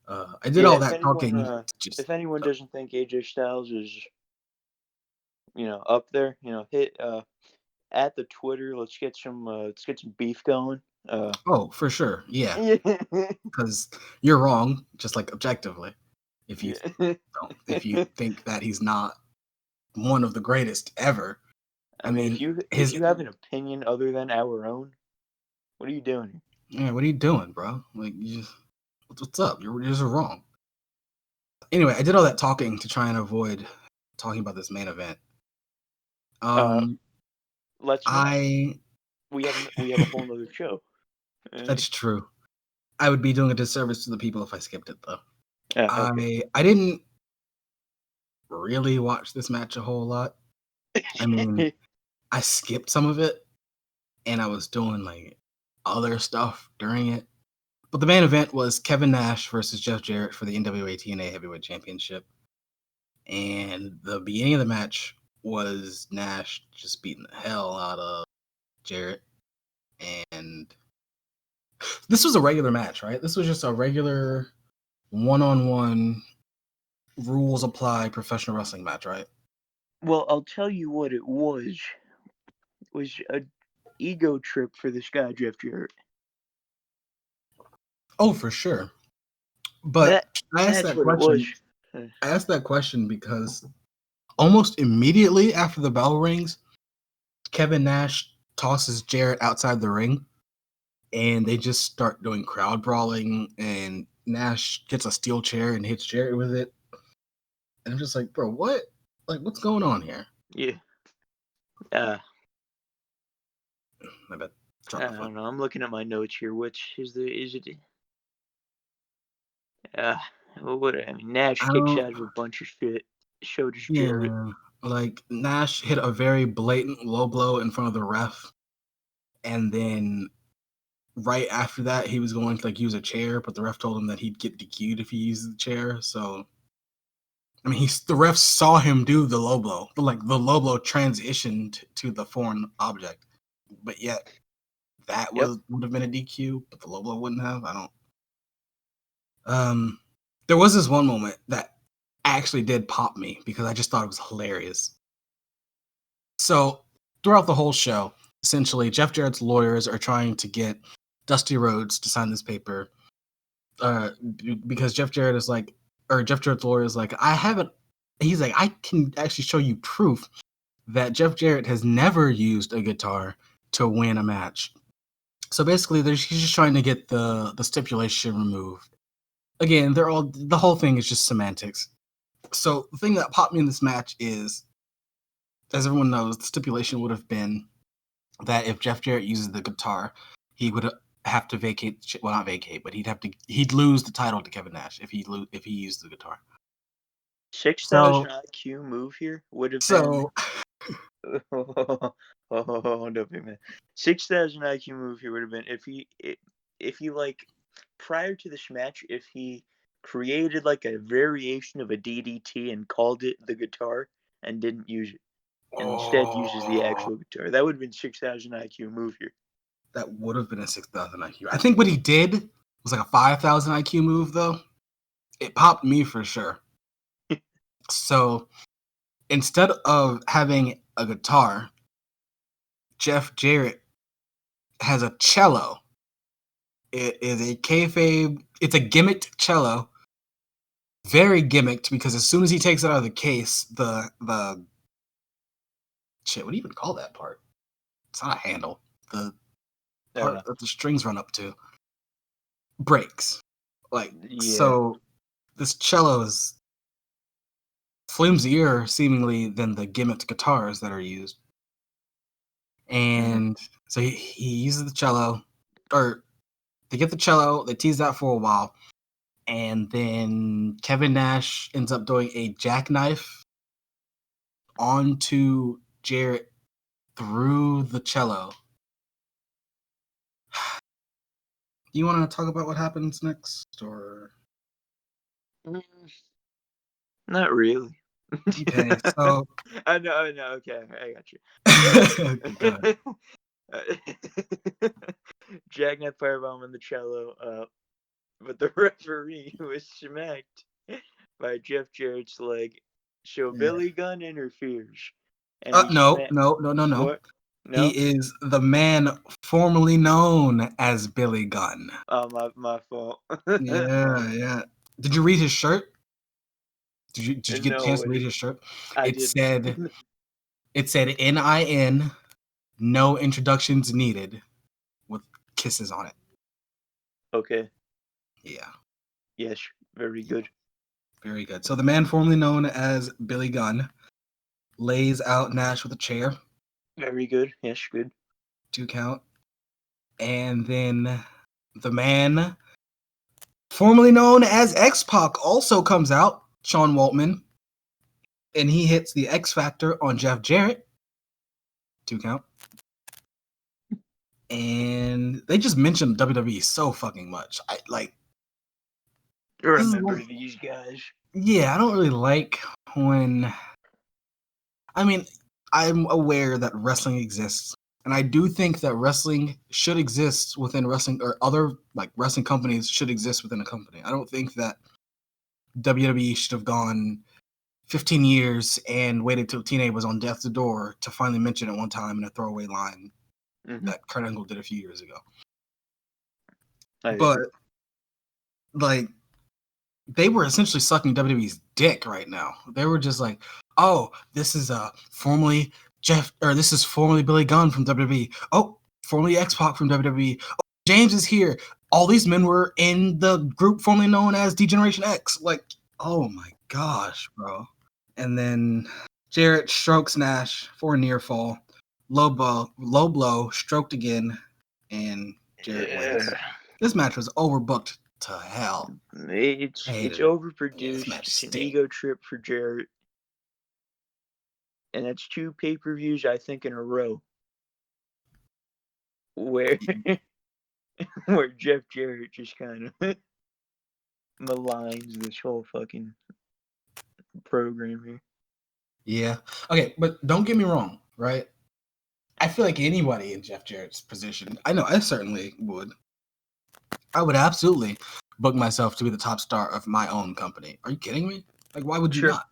I did all that talking. If anyone doesn't think AJ Styles is, up there, hit at the Twitter. Let's get some beef going. Oh, for sure, yeah. Because you're wrong, just like objectively. If you think that he's not one of the greatest ever. I mean, if you have an opinion other than our own, what are you doing? Yeah, what are you doing, bro? Like, you just what's up? You're just wrong. Anyway, I did all that talking to try and avoid talking about this main event. We have a whole other show. That's true. I would be doing a disservice to the people if I skipped it, though. Okay. I didn't really watch this match a whole lot. I mean, I skipped some of it, and I was doing like other stuff during it. But the main event was Kevin Nash versus Jeff Jarrett for the NWA TNA Heavyweight Championship. And the beginning of the match was Nash just beating the hell out of Jarrett. And this was a regular match, right? This was just a regular one-on-one rules apply professional wrestling match, right? Well, I'll tell you what it was. It was an ego trip for this guy, Jeff Jarrett. Oh, for sure. But I asked that question. I asked that question because almost immediately after the bell rings, Kevin Nash tosses Jarrett outside the ring, and they just start doing crowd brawling, and Nash gets a steel chair and hits Jarrett with it. And I'm just like, bro, what? Like, what's going on here? Yeah. My bad. I don't know. I'm looking at my notes here. Which is it? Nash kicks out of a bunch of shit. Showed us Jarrett. Yeah, like Nash hit a very blatant low blow in front of the ref, and then right after that, he was going to like use a chair, but the ref told him that he'd get DQ'd if he used the chair. So, I mean, the ref saw him do the low blow, but like the low blow transitioned to the foreign object, but yet that would have been a DQ, but the low blow wouldn't have. I don't. There was this one moment that actually did pop me because I just thought it was hilarious. So throughout the whole show, essentially, Jeff Jarrett's lawyers are trying to get Dusty Rhodes to sign this paper because Jeff Jarrett's lawyer is like, he's like, I can actually show you proof that Jeff Jarrett has never used a guitar to win a match. So basically, he's just trying to get the stipulation removed. Again, the whole thing is just semantics. So the thing that popped me in this match is, as everyone knows, the stipulation would have been that if Jeff Jarrett uses the guitar, he would have to vacate. Well, not vacate, but he'd lose the title to Kevin Nash if he used the guitar. 6,000 IQ move here would have been. Oh, don't be mad. 6,000 IQ move here would have been if he like prior to this match, if he created like a variation of a DDT and called it the guitar and didn't use it, and instead uses the Oh, actual guitar, that would have been 6,000 IQ move here. that would have been a 6,000 IQ. I think what he did was like a 5,000 IQ move, though. It popped me for sure. So instead of having a guitar, Jeff Jarrett has a cello. It is a kayfabe. It's a gimmicked cello. Very gimmicked because as soon as he takes it out of the case, the shit. What do you even call that part? It's not a handle. The part that the strings run up to breaks. Like so, this cello is flimsier, seemingly, than the gimmicked guitars that are used. And so he uses the cello, or they get the cello, they tease that for a while, and then Kevin Nash ends up doing a jackknife onto Jarrett through the cello. Do you want to talk about what happens next, or? Not really. Okay, so I know. Okay, I got you. Jackknife firebomb on the cello, but the referee was smacked by Jeff Jarrett's leg. So Billy Gunn interferes. And no. What? No? He is the man formerly known as Billy Gunn. Oh, my fault. Yeah. Did you read his shirt? Did you get a chance to read his shirt? It said NIN, no introductions needed, with kisses on it. Okay. Yeah. Yes, very good. Very good. So the man formerly known as Billy Gunn lays out Nash with a chair. Very good. Yes, good. 2 count. And then the man formerly known as X-Pac also comes out, Sean Waltman, and he hits the X Factor on Jeff Jarrett. 2 count. And they just mentioned WWE so fucking much. I remember these guys. Yeah, I don't really like when. I mean, I'm aware that wrestling exists, and I do think that wrestling should exist within wrestling, or other like wrestling companies should exist within a company. I don't think that WWE should have gone 15 years and waited till TNA was on death's door to finally mention it one time in a throwaway line that Kurt Angle did a few years ago. But like, they were essentially sucking WWE's dick right now. They were just like, "Oh, this is formerly this is formerly Billy Gunn from WWE. Oh, formerly X-Pac from WWE. Oh, James is here. All these men were in the group formerly known as D-Generation X." Like, oh my gosh, bro. And then Jarrett strokes Nash for a near fall. Low blow, stroked again, and Jarrett wins. This match was overbooked to hell. It's overproduced. It's an ego trip for Jarrett. And that's 2 pay-per-views, I think, in a row where Jeff Jarrett just kind of maligns this whole fucking program here. Yeah. Okay, but don't get me wrong, right? I feel like anybody in Jeff Jarrett's position, I know I certainly would. I would absolutely book myself to be the top star of my own company. Are you kidding me? Like, why would you not?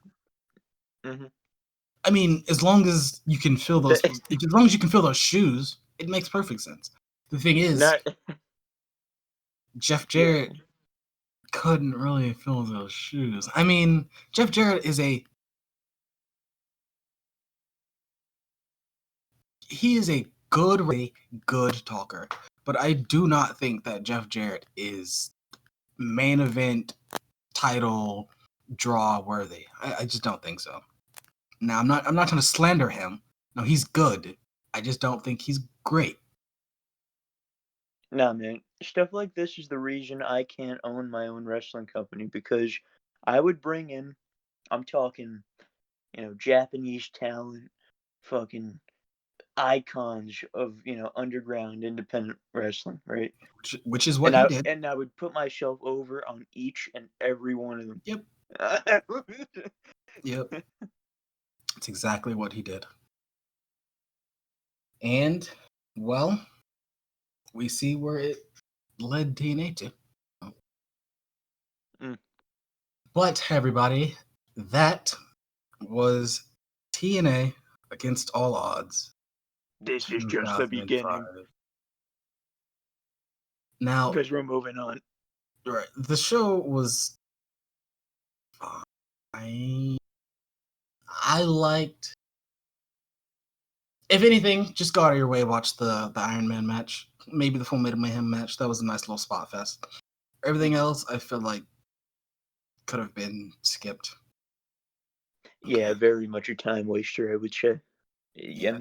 I mean, as long as you can fill those, as long as you can fill those shoes, it makes perfect sense. The thing is, Jeff Jarrett couldn't really fill those shoes. I mean, Jeff Jarrett is a good talker, but I do not think that Jeff Jarrett is main event title draw worthy. I just don't think so. Now, I'm not trying to slander him. No, he's good. I just don't think he's great. Nah, man. Stuff like this is the reason I can't own my own wrestling company, because I would bring in, I'm talking, Japanese talent, fucking icons of underground independent wrestling, right? Which is what he did. And I would put myself over on each and every one of them. Yep. Yep. That's exactly what he did. And, well, we see where it led TNA to. But, everybody, that was TNA Against All Odds. This is just the beginning. Now, because we're moving on. Right, the show was. I liked. If anything, just go out of your way, watch the Iron Man match, maybe the Full Metal Mayhem match. That was a nice little spot fest. Everything else, I feel like, could have been skipped. Yeah, very much a time waster, I would say. Yeah.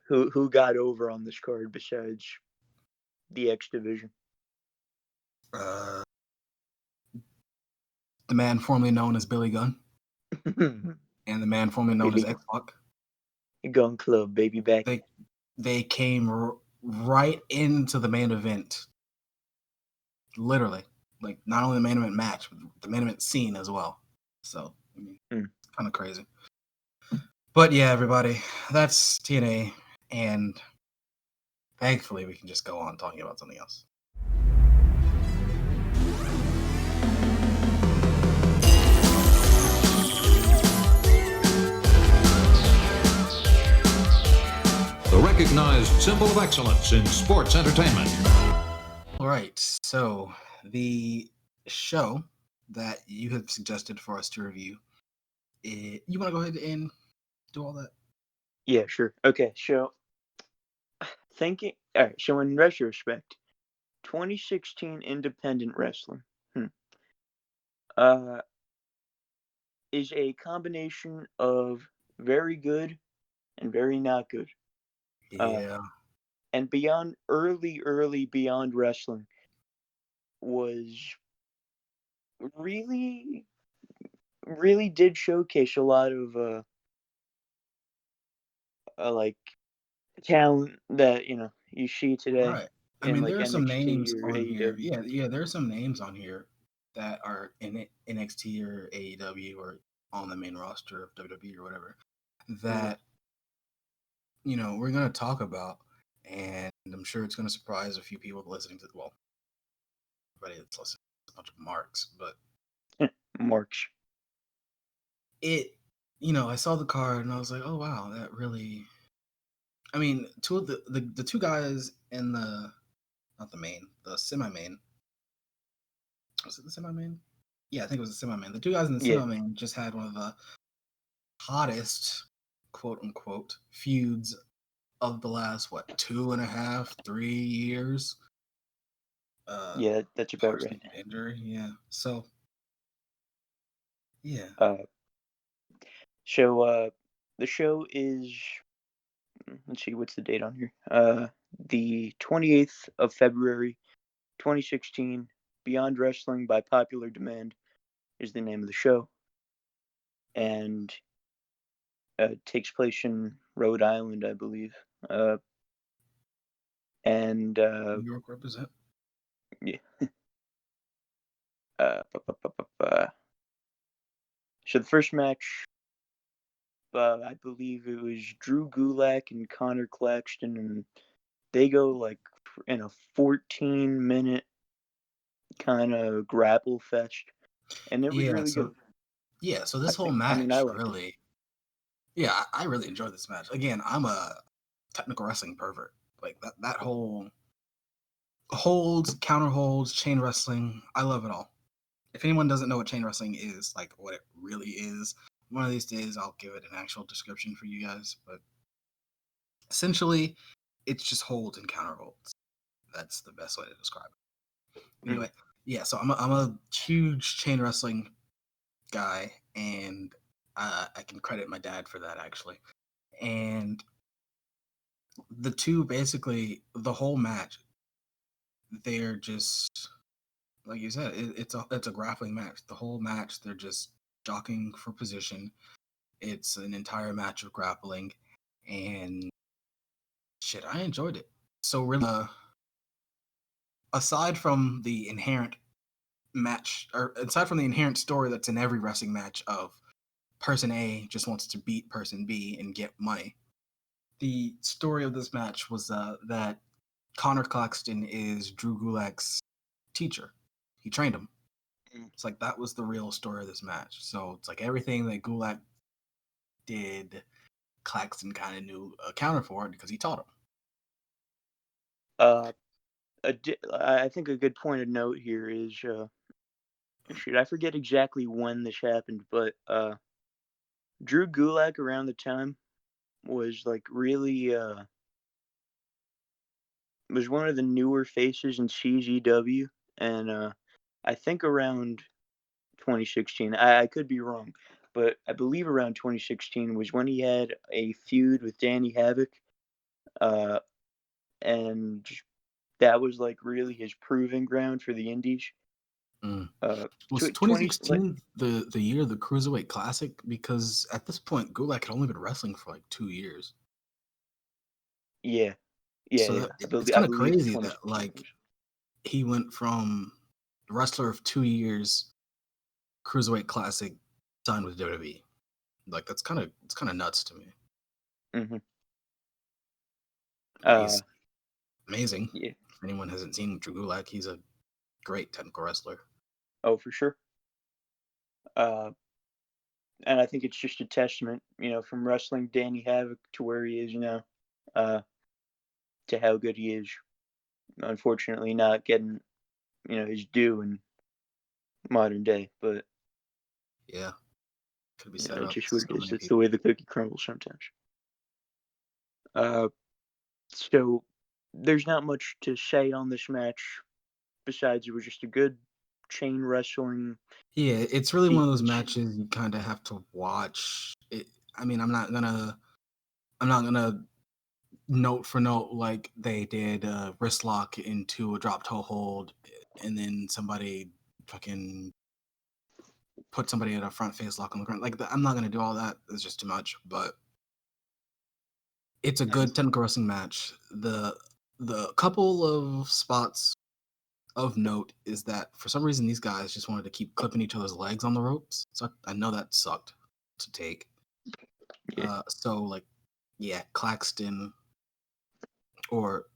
Who got over on this card besides the X Division? The man formerly known as Billy Gunn. And the man formerly known as X-Pac. Gun Club, baby, back. They came right into the main event. Literally. Like, not only the main event match, but the main event scene as well. So, I mean, it's kind of crazy. But yeah, everybody, that's TNA, and thankfully we can just go on talking about something else. The recognized symbol of excellence in sports entertainment. All right, so the show that you have suggested for us to review, you want to go ahead and do all that? Yeah, sure. Okay, so so in retrospect, 2016 independent wrestling is a combination of very good and very not good. Yeah. And early Beyond Wrestling was really did showcase a lot of like talent that you see today. Right. I in mean, like there are some NXT names or on here. AEW. Yeah, there are some names on here that are in NXT or AEW or on the main roster of WWE or whatever that we're going to talk about, and I'm sure it's going to surprise a few people listening to everybody that's listening to a bunch of marks, but Marks. I saw the card and I was like, oh wow, that really. I mean, two of the two guys in the semi-main. Was it the semi-main? Yeah, I think it was the semi-main. The two guys in the semi-main just had one of the hottest, quote-unquote, feuds of the last, 2.5, 3 years? Yeah, that's about right. Injury, yeah. So, yeah. So the show is, let's see, what's the date on here? The 28th of February, 2016. Beyond Wrestling by Popular Demand is the name of the show, and takes place in Rhode Island, I believe. And New York represent. Yeah. So the first match, I believe it was Drew Gulak and Connor Claxton, and they go like in a 14-minute kind of grapple fest, and it was really good. Yeah, so this whole match I really. It. Yeah, I really enjoyed this match. Again, I'm a technical wrestling pervert. Like that whole holds, counter holds, chain wrestling. I love it all. If anyone doesn't know what chain wrestling is, like what it really is, one of these days I'll give it an actual description for you guys. But essentially, it's just holds and counter holds. That's the best way to describe it. Anyway, yeah. So I'm a huge chain wrestling guy, and I can credit my dad for that actually. And the two, basically, the whole match, they're just like you said, it's a grappling match. The whole match, they're just jockeying for position. It's an entire match of grappling, and Shit, I enjoyed it. So really, aside from the inherent match, or aside from the inherent story that's in every wrestling match of person A just wants to beat person B and get money, the story of this match was that Connor Claxton is Drew Gulak's teacher. He trained him. It's like that was the real story of this match. So it's like everything that Gulak did, Claxton kind of knew a counter for it because he taught him. I think a good point of note here is, shoot, I forget exactly when this happened, but Drew Gulak around the time was like really was one of the newer faces in CZW, and I think around 2016. I could be wrong, but I believe around 2016 was when he had a feud with Danny Havoc, uh, and that was like really his proving ground for the Indies. Was 2016 the year of the Cruiserweight Classic? Because at this point, Gulak had only been wrestling for like 2 years. Yeah. So it's kind of crazy that like he went from wrestler of 2 years, Cruiserweight Classic, signed with WWE. Like it's kind of nuts to me. Mm-hmm. He's amazing. Yeah. If anyone hasn't seen Drew Gulak, he's a great technical wrestler. Oh, for sure. And I think it's just a testament, from wrestling Danny Havoc to where he is now, to how good he is. Unfortunately, not getting, his due in modern day, but yeah, could be said about just so what it is. many It's the people. way the cookie crumbles sometimes. So there's not much to say on this match besides it was just a good chain wrestling. Yeah, it's really one of those matches you kind of have to watch. I mean, I'm not gonna note for note like they did wrist lock into a drop toe hold, and then somebody fucking put somebody at a front face lock on the ground. Like I'm not gonna do all that. It's just too much. But it's a good technical wrestling match. The couple of spots of note is that for some reason these guys just wanted to keep clipping each other's legs on the ropes. So I know that sucked to take. Yeah. So like, yeah, Claxton, or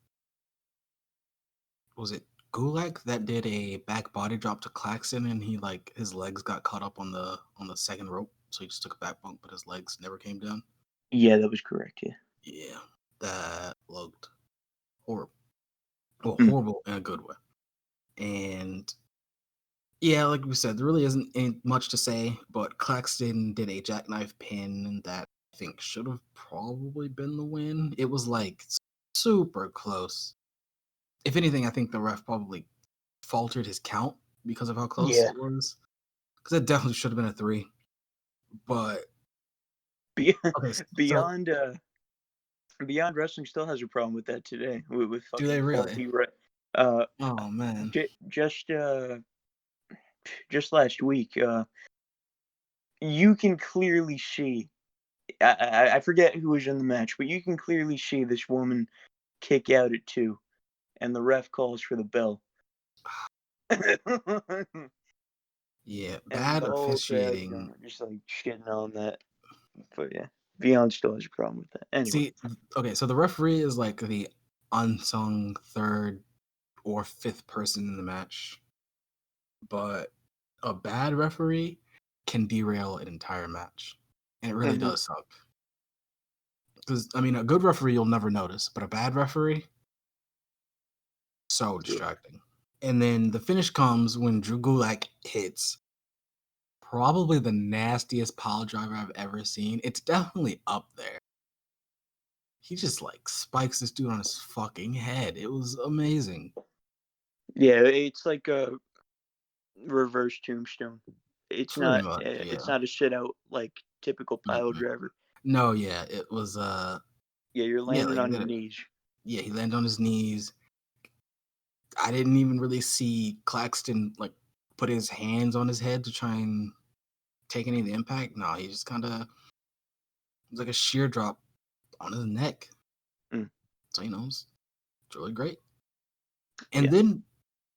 was it Gulak that did a back body drop to Claxton, and he like his legs got caught up on the second rope, so he just took a back bump, but his legs never came down. Yeah, that was correct. Yeah. Yeah, that looked horrible. Well, horrible in a good way. And yeah, like we said, there really isn't much to say, but Claxton did a jackknife pin that I think should have probably been the win. It was like super close. If anything, I think the ref probably faltered his count because of how close it was. Because it definitely should have been a 3. But okay, Beyond Wrestling still has a problem with that today. With do they fucking really? Oh man. Just last week, you can clearly see. I forget who was in the match, but you can clearly see this woman kick out at 2, and the ref calls for the bell. Yeah, And bad the whole crowd's officiating. just like shitting on that. But yeah, Beyond still has a problem with that. Anyway. See, okay, so the referee is like the unsung 3rd or 5th person in the match, but a bad referee can derail an entire match, and it really does suck. Because I mean, a good referee you'll never notice, but a bad referee, so distracting. And then the finish comes when Drew Gulak hits probably the nastiest pile driver I've ever seen. It's definitely up there. He just like spikes this dude on his fucking head. It was amazing. Yeah, it's like a reverse tombstone. It's Pretty not. much, It's yeah. not a sit out like typical pile driver. No, yeah, it was. Yeah, you're landing like on your knees. Yeah, he landed on his knees. I didn't even really see Claxton like put his hands on his head to try and take any of the impact. No, he just kind of, it was like a sheer drop on his neck. So, it's really great. And then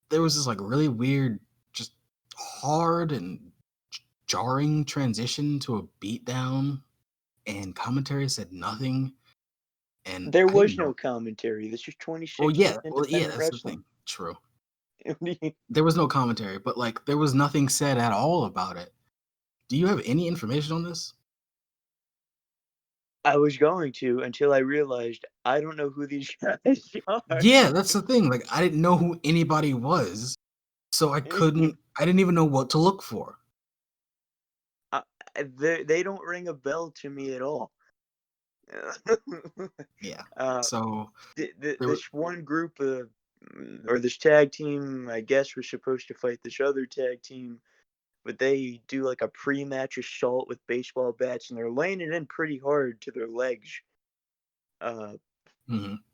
there was this like really weird, just hard and jarring transition to a beatdown, and commentary said nothing. And There I didn't was no know. commentary. This is Well, 2016 yeah, independent that's the wrestling. thing. True. There was no commentary, but like there was nothing said at all about it. Do you have any information on this? I was going to until I realized I don't know who these guys are. Yeah, that's the thing. Like I didn't know who anybody was, so I didn't even know what to look for. They don't ring a bell to me at all. Yeah. Uh, So there was, this one group or this tag team, I guess, was supposed to fight this other tag team, but they do like a pre-match assault with baseball bats, and they're laying it in pretty hard to their legs. mhm.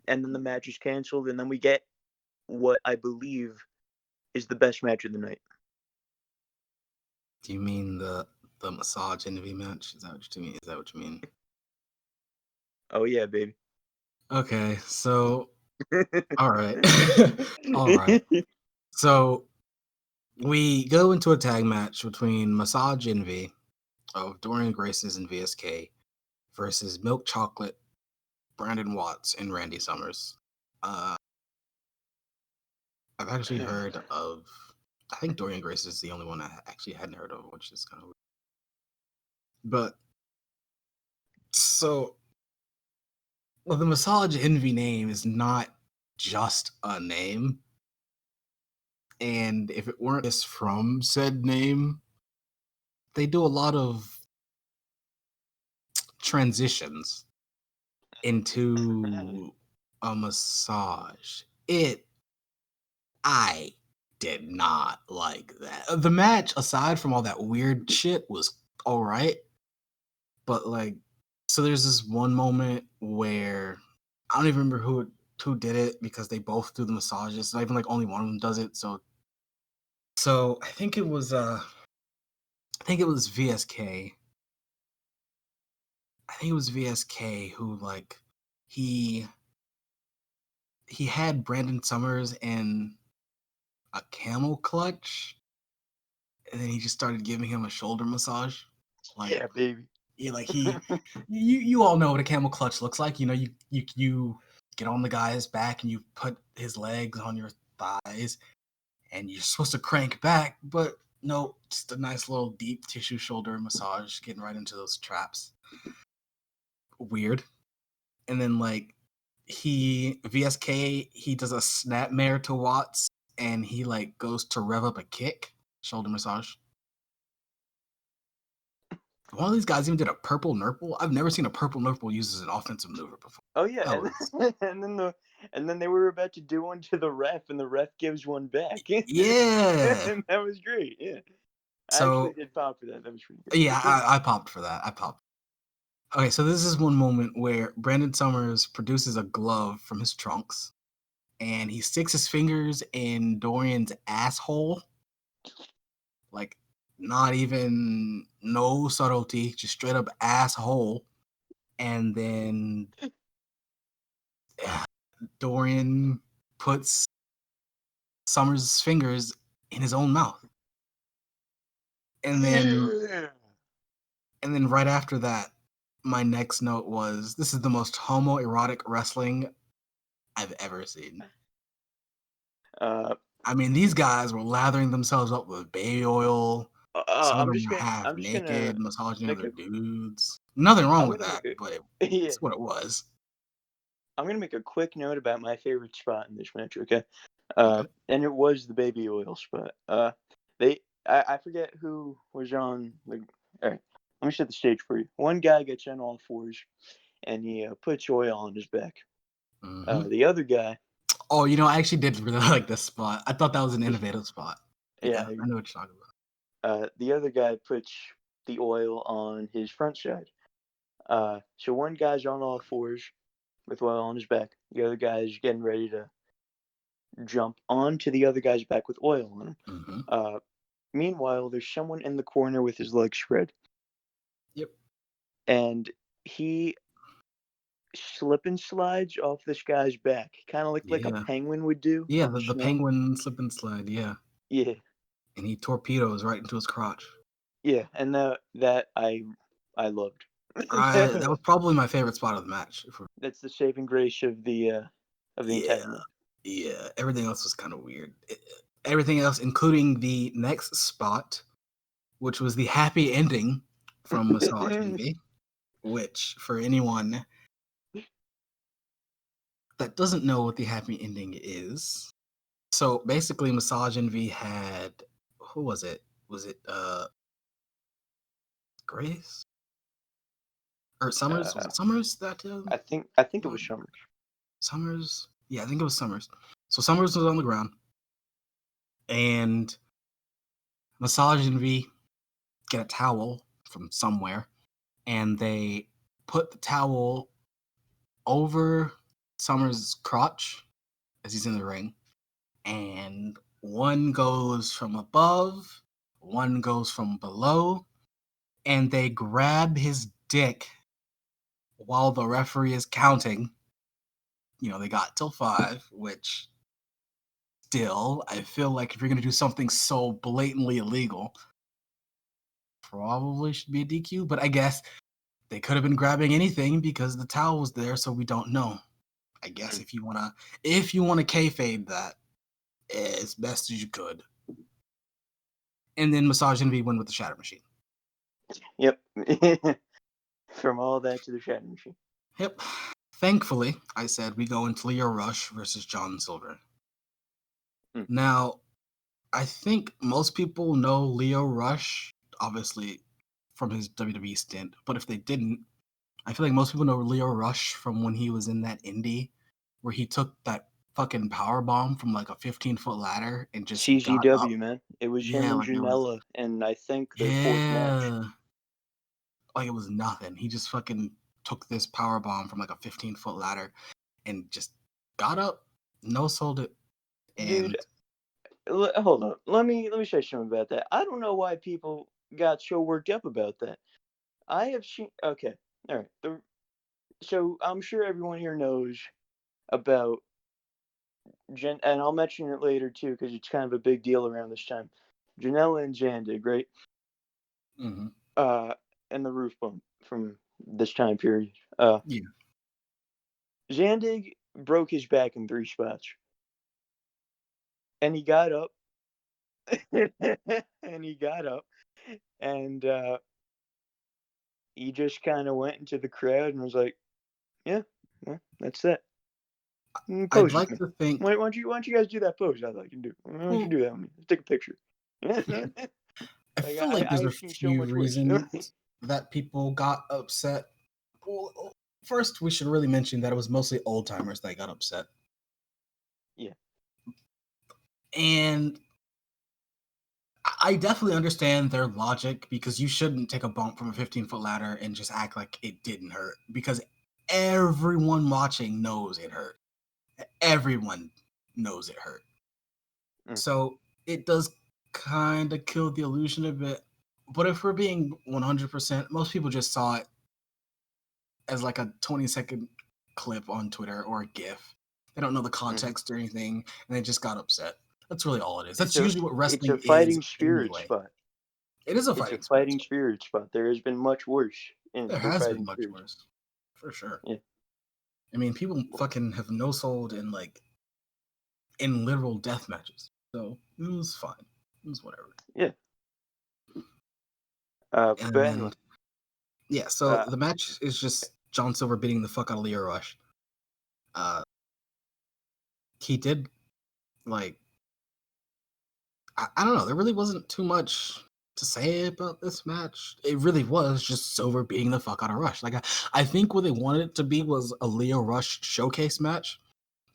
And then the match is canceled, and then we get what I believe is the best match of the night. Do you mean the massage envy match? Is that what you mean? Is that what you mean? Oh yeah, baby. Okay, so all right. All right. So we go into a tag match between Massage Envy of Dorian Graces and VSK versus Milk Chocolate, Brandon Watts, and Randy Summers. I've actually heard of. I think Dorian Grace is the only one I actually hadn't heard of, which is kind of weird. But so, well, the Massage Envy name is not just a name, and if it weren't just from said name, they do a lot of transitions into a massage. I did not like that. The match, aside from all that weird shit, was all right. But like, so there's this one moment where I don't even remember who did it because they both do the massages. It's not even like only one of them does it. So I think it was VSK. I think it was VSK who like he had Brandon Summers in a camel clutch, and then he just started giving him a shoulder massage. Like, Yeah, baby. yeah, like you all know what a camel clutch looks like. You get on the guy's back and you put his legs on your thighs, and you're supposed to crank back, but no, just a nice little deep tissue shoulder massage, getting right into those traps. Weird. And then like VSK, he does a snapmare to Watts, and he like goes to rev up a kick, shoulder massage. One of these guys even did a purple nurple. I've never seen a purple nurple used as an offensive maneuver before. Oh yeah, That and was and then they were about to do one to the ref, and the ref gives one back. yeah. And that was great. Yeah, I actually So did pop for that. That was pretty good. yeah, I popped for that. I popped. Okay, so this is one moment where Brandon Summers produces a glove from his trunks, and he sticks his fingers in Dorian's asshole. Like, not even no subtlety, just straight up asshole. And then Dorian puts Summers' fingers in his own mouth. And then right after that, my next note was, this is the most homoerotic wrestling I've ever seen. I mean, these guys were lathering themselves up with baby oil. Some of them were half naked, massaging other dudes. Nothing wrong with that, but it's what it was. I'm gonna make a quick note about my favorite spot in this match, okay? Okay. And it was the baby oil spot. I forget who was on the. All right, let me set the stage for you. One guy gets on all fours, and he puts oil on his back. Mm-hmm. The other guy. Oh, I actually did really like this spot. I thought that was an innovative spot. Yeah, I know what you're talking about. The other guy puts the oil on his front side. So one guy's on all fours with oil on his back. The other guy's getting ready to jump onto the other guy's back with oil on him. Mm-hmm. Meanwhile, there's someone in the corner with his legs spread. Yep. And he slip and slides off this guy's back, kind of like a Yeah. penguin would do Yeah, on the snow. penguin slip and slide, yeah. Yeah, And he torpedoes right into his crotch. yeah, and that I loved. That was probably my favorite spot of the match. That's the saving grace of the entire Yeah. match. Yeah, everything else was kind of weird. Everything else, including the next spot, which was the happy ending from Massage Envy, which, for anyone that doesn't know what the happy ending is, so basically Massage Envy had, who was it? Was it Grace? Or Summers? Was it Summers that I think it was Summers. Summers? Yeah, I think it was Summers. So Summers was on the ground, and Massage Envy get a towel from somewhere, and they put the towel over Summers' crotch as he's in the ring, and one goes from above, one goes from below, and they grab his dick while the referee is counting. You know, they got till 5, which still, I feel like if you're going to do something so blatantly illegal, probably should be a DQ, but I guess they could have been grabbing anything because the towel was there, so we don't know. I guess if you wanna kayfabe that as best as you could. And then Massage Envy win with the Shatter Machine. Yep. From all that to the Shatter Machine. Yep. Thankfully, I said we go into Leo Rush versus John Silver. Now, I think most people know Leo Rush, obviously, from his WWE stint. But if they didn't, I feel like most people know Leo Rush from when he was in that indie where he took that fucking power bomb from like a 15-foot ladder and just got up. CZW, man. It was him and Janela, and I think their fourth match. Like it was nothing. He just fucking took this power bomb from like a 15-foot ladder and just got up, no sold it. And dude, hold on. Let me say something about that. I don't know why people got so worked up about that. I have seen. Okay, all right. So I'm sure everyone here knows about and I'll mention it later too because it's kind of a big deal around this time. Janela and Zandig, right? Mm-hmm. And the roof bump from this time period. Yeah. Zandig broke his back in 3 spots. And he got up. and he just kind of went into the crowd and was like, yeah, well, that's it. I'd like to think. Why don't you guys do that pose I'd like to do? Why don't you do that with me? Let's take a picture. I feel like there's a few reasons that people got upset. Well, first, we should really mention that it was mostly old timers that got upset. Yeah. And I definitely understand their logic because you shouldn't take a bump from a 15-foot ladder and just act like it didn't hurt because everyone watching knows it hurt. Everyone knows it hurt. So it does kind of kill the illusion a bit. But if we're being 100%, most people just saw it as like a 20-second clip on Twitter or a GIF. They don't know the context or anything, and they just got upset. That's really all it is. That's usually what wrestling is. It's a fighting spirit spot. It is a fighting spirit spot. There has been much worse. There has been much worse. For sure. Yeah. I mean, people fucking have no-sold in literal death matches. So it was fine. It was whatever. Yeah. So the match is just John Silver beating the fuck out of Leo Rush. He did, I don't know. There really wasn't too much to say about this match. It really was just Silver beating the fuck out of Rush. I think what they wanted it to be was a Leo Rush showcase match,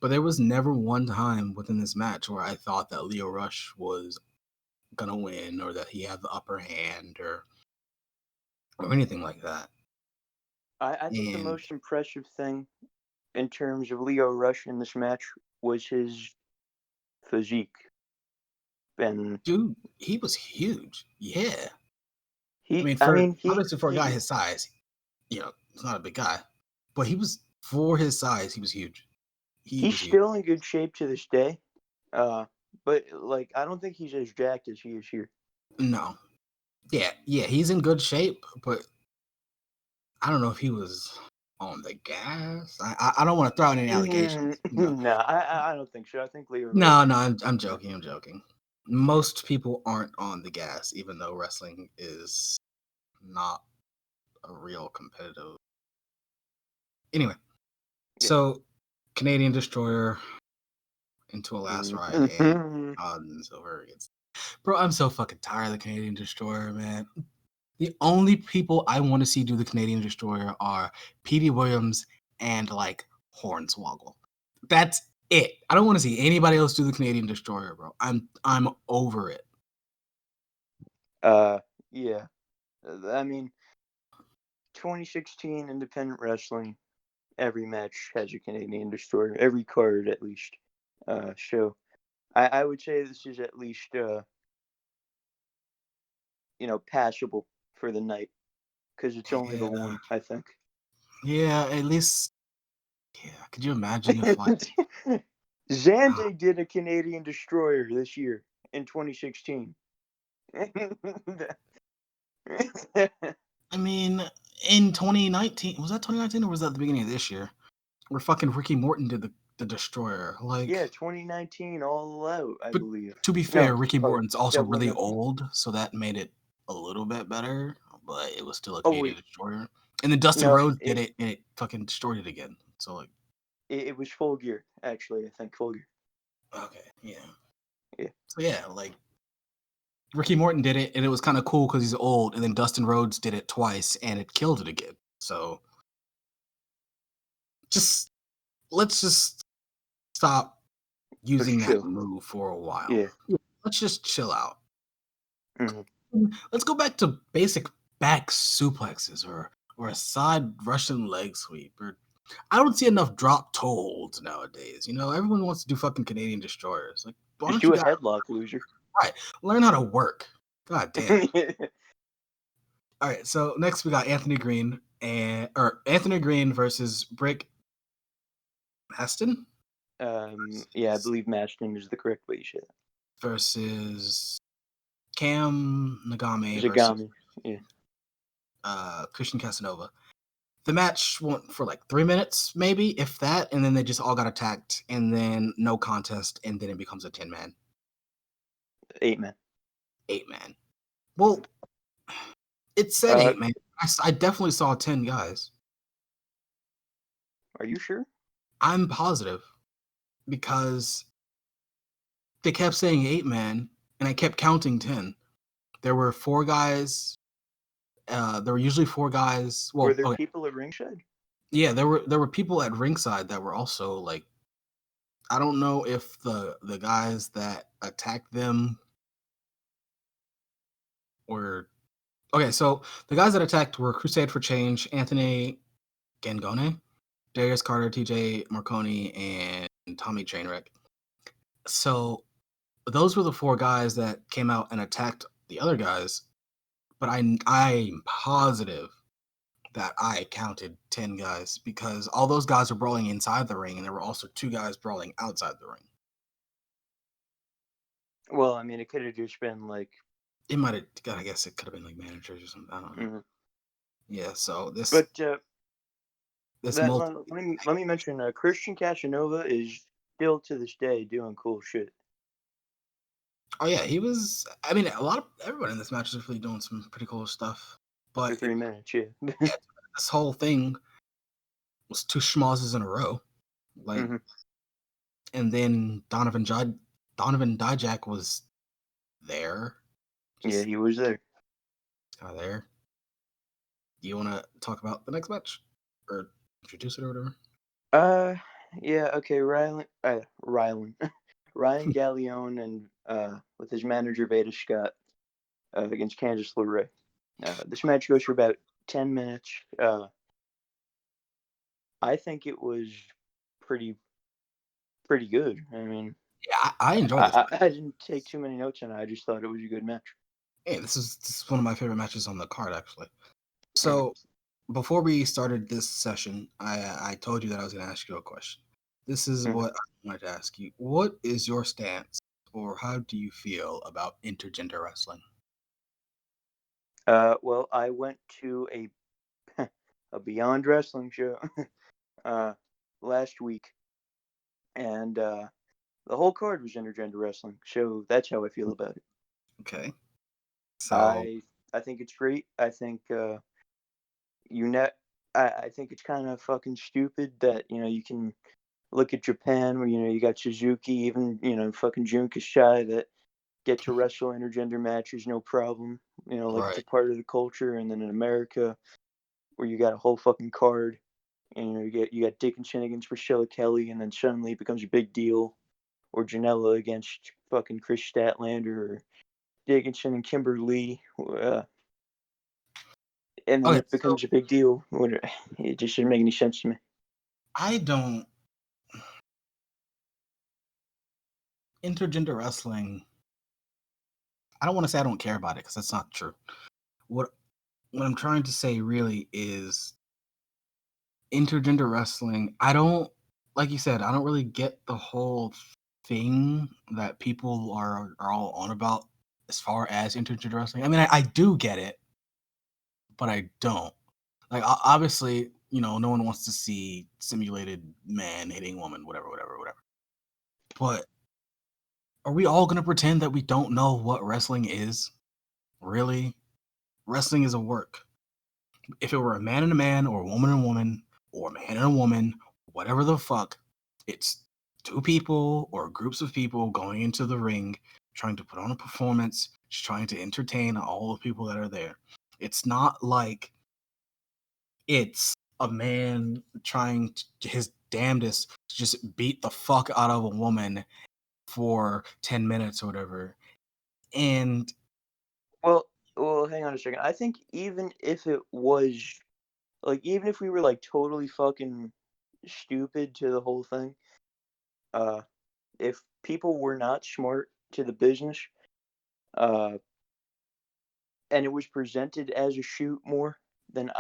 but there was never one time within this match where I thought that Leo Rush was gonna win or that he had the upper hand or anything like that. I think the most impressive thing in terms of Leo Rush in this match was his physique. And dude, he was huge. Yeah. Obviously for a guy his size, he's not a big guy, but he was for his size, he was huge. He's still in good shape to this day. But like, I don't think he's as jacked as he is here. No. Yeah, he's in good shape, but I don't know if he was on the gas. I don't want to throw out any allegations. No, I don't think so. I think Leo. No, I'm joking. I'm joking. Most people aren't on the gas, even though wrestling is not a real competitive. Anyway, so Canadian Destroyer into a last ride and over against. Bro, I'm so fucking tired of the Canadian Destroyer, man. The only people I want to see do the Canadian Destroyer are Petey Williams and like Hornswoggle. That's it. I don't want to see anybody else do the Canadian Destroyer, bro. I'm over it. Yeah. I mean, 2016 independent wrestling, every match has a Canadian Destroyer, every card at least. So I would say this is at least passable for the night, because it's only the one, I think. Yeah, at least. Yeah, could you imagine if like Zande did a Canadian Destroyer this year in 2016? I mean, in 2019, was that 2019 or was that the beginning of this year? Where fucking Ricky Morton did the Destroyer. Like, yeah, 2019 All Out, I believe. To be fair, Ricky sorry, Morton's also Devil really in the- old, so that made it a little bit better, but it was still a Oh, Canadian wait. Destroyer. And then Dustin No, Rhodes did it, and it fucking destroyed it again. So, like, it was Full Gear, actually. I think Full Gear. okay, yeah. Yeah. So, yeah, like, Ricky Morton did it, and it was kind of cool because he's old, and then Dustin Rhodes did it twice, and it killed it again. So, let's just stop using that move for a while. Yeah. Let's just chill out. Mm-hmm. Let's go back to basic back suplexes or a side Russian leg sweep. Or I don't see enough drop toe holds nowadays. You know, everyone wants to do fucking Canadian Destroyers. Like, why Just don't do you a headlock, loser. Right. Learn how to work. God damn. All right. So next we got Anthony Green versus Brick Maston. Yeah, I believe Maston is the correct way you say that. Versus Cam Nagame Zagami. versus Christian Casanova. The match went for like 3 minutes, maybe, if that, and then they just all got attacked, and then no contest, and then it becomes a 10-man. 8-man. 8-man. Well, it said 8-man. I definitely saw 10 guys. Are you sure? I'm positive, because they kept saying 8-man, and I kept counting 10. There were 4 guys. There were usually 4 guys. Well, were there people at ringside? Yeah, there were people at ringside that were also like, I don't know if the guys that attacked them were okay. So the guys that attacked were Crusade for Change, Anthony Gangone, Darius Carter, TJ Marconi, and Tommy Trainwreck. So those were the 4 guys that came out and attacked the other guys. But I'm positive that I counted 10 guys, because all those guys were brawling inside the ring, and there were also 2 guys brawling outside the ring. Well, I mean, it could have just been like... It might have... I guess it could have been like managers or something. I don't know. Mm-hmm. Yeah, so this... But let me mention, Christian Casanova is still to this day doing cool shit. Oh, yeah, he was... I mean, everyone in this match is really doing some pretty cool stuff. But for 3 minutes, yeah. This whole thing was 2 schmozzes in a row. Like, and then Donovan Dijak was there. Yeah, he was there. Kind of there. Do you want to talk about the next match? Or introduce it or whatever? Yeah, okay, Ryan Gallione and with his manager Veda Scott against Candice LeRae. This match goes for about 10 minutes. I think it was pretty good. I mean, yeah, I enjoyed it. I didn't take too many notes, and I just thought it was a good match. Hey, this is one of my favorite matches on the card, actually. So before we started this session, I told you that I was going to ask you a question. This is Mhm. what I wanted to ask you. What is your stance, or how do you feel about intergender wrestling? Well, I went to a a Beyond Wrestling show last week, and the whole card was intergender wrestling. So that's how I feel about it. Okay. So, I think it's great. I think you net. I think it's kind of fucking stupid that you can look at Japan where you got Suzuki, even fucking Jun Kashai that get to wrestle intergender matches no problem. Like it's a right. part of the culture. And then in America, where you got a whole fucking card, and you got Dick and Chin against Priscilla Kelly, and then suddenly it becomes a big deal, or Janela against fucking Chris Statlander, or Dickinson and Kimberly, and then Okay, it so becomes a big deal. It just didn't make any sense to me. I don't intergender wrestling. I don't want to say I don't care about it because that's not true. What what I'm trying to say really is intergender wrestling. I don't, like you said, I don't really get the whole thing that people are all on about as far as intergender wrestling. I mean, I do get it, but I don't. Like obviously, no one wants to see simulated man hitting woman, whatever, whatever, whatever. But are we all gonna pretend that we don't know what wrestling is? Really? Wrestling is a work. If it were a man and a man, or a woman and a woman, or a man and a woman, whatever the fuck, it's two people or groups of people going into the ring, trying to put on a performance, just trying to entertain all the people that are there. It's not like it's a man trying his damnedest to just beat the fuck out of a woman for 10 minutes or whatever. And Well, hang on a second. I think even if it was even if we were like totally fucking stupid to the whole thing, uh, if people were not smart to the business, uh, and it was presented as a shoot more, then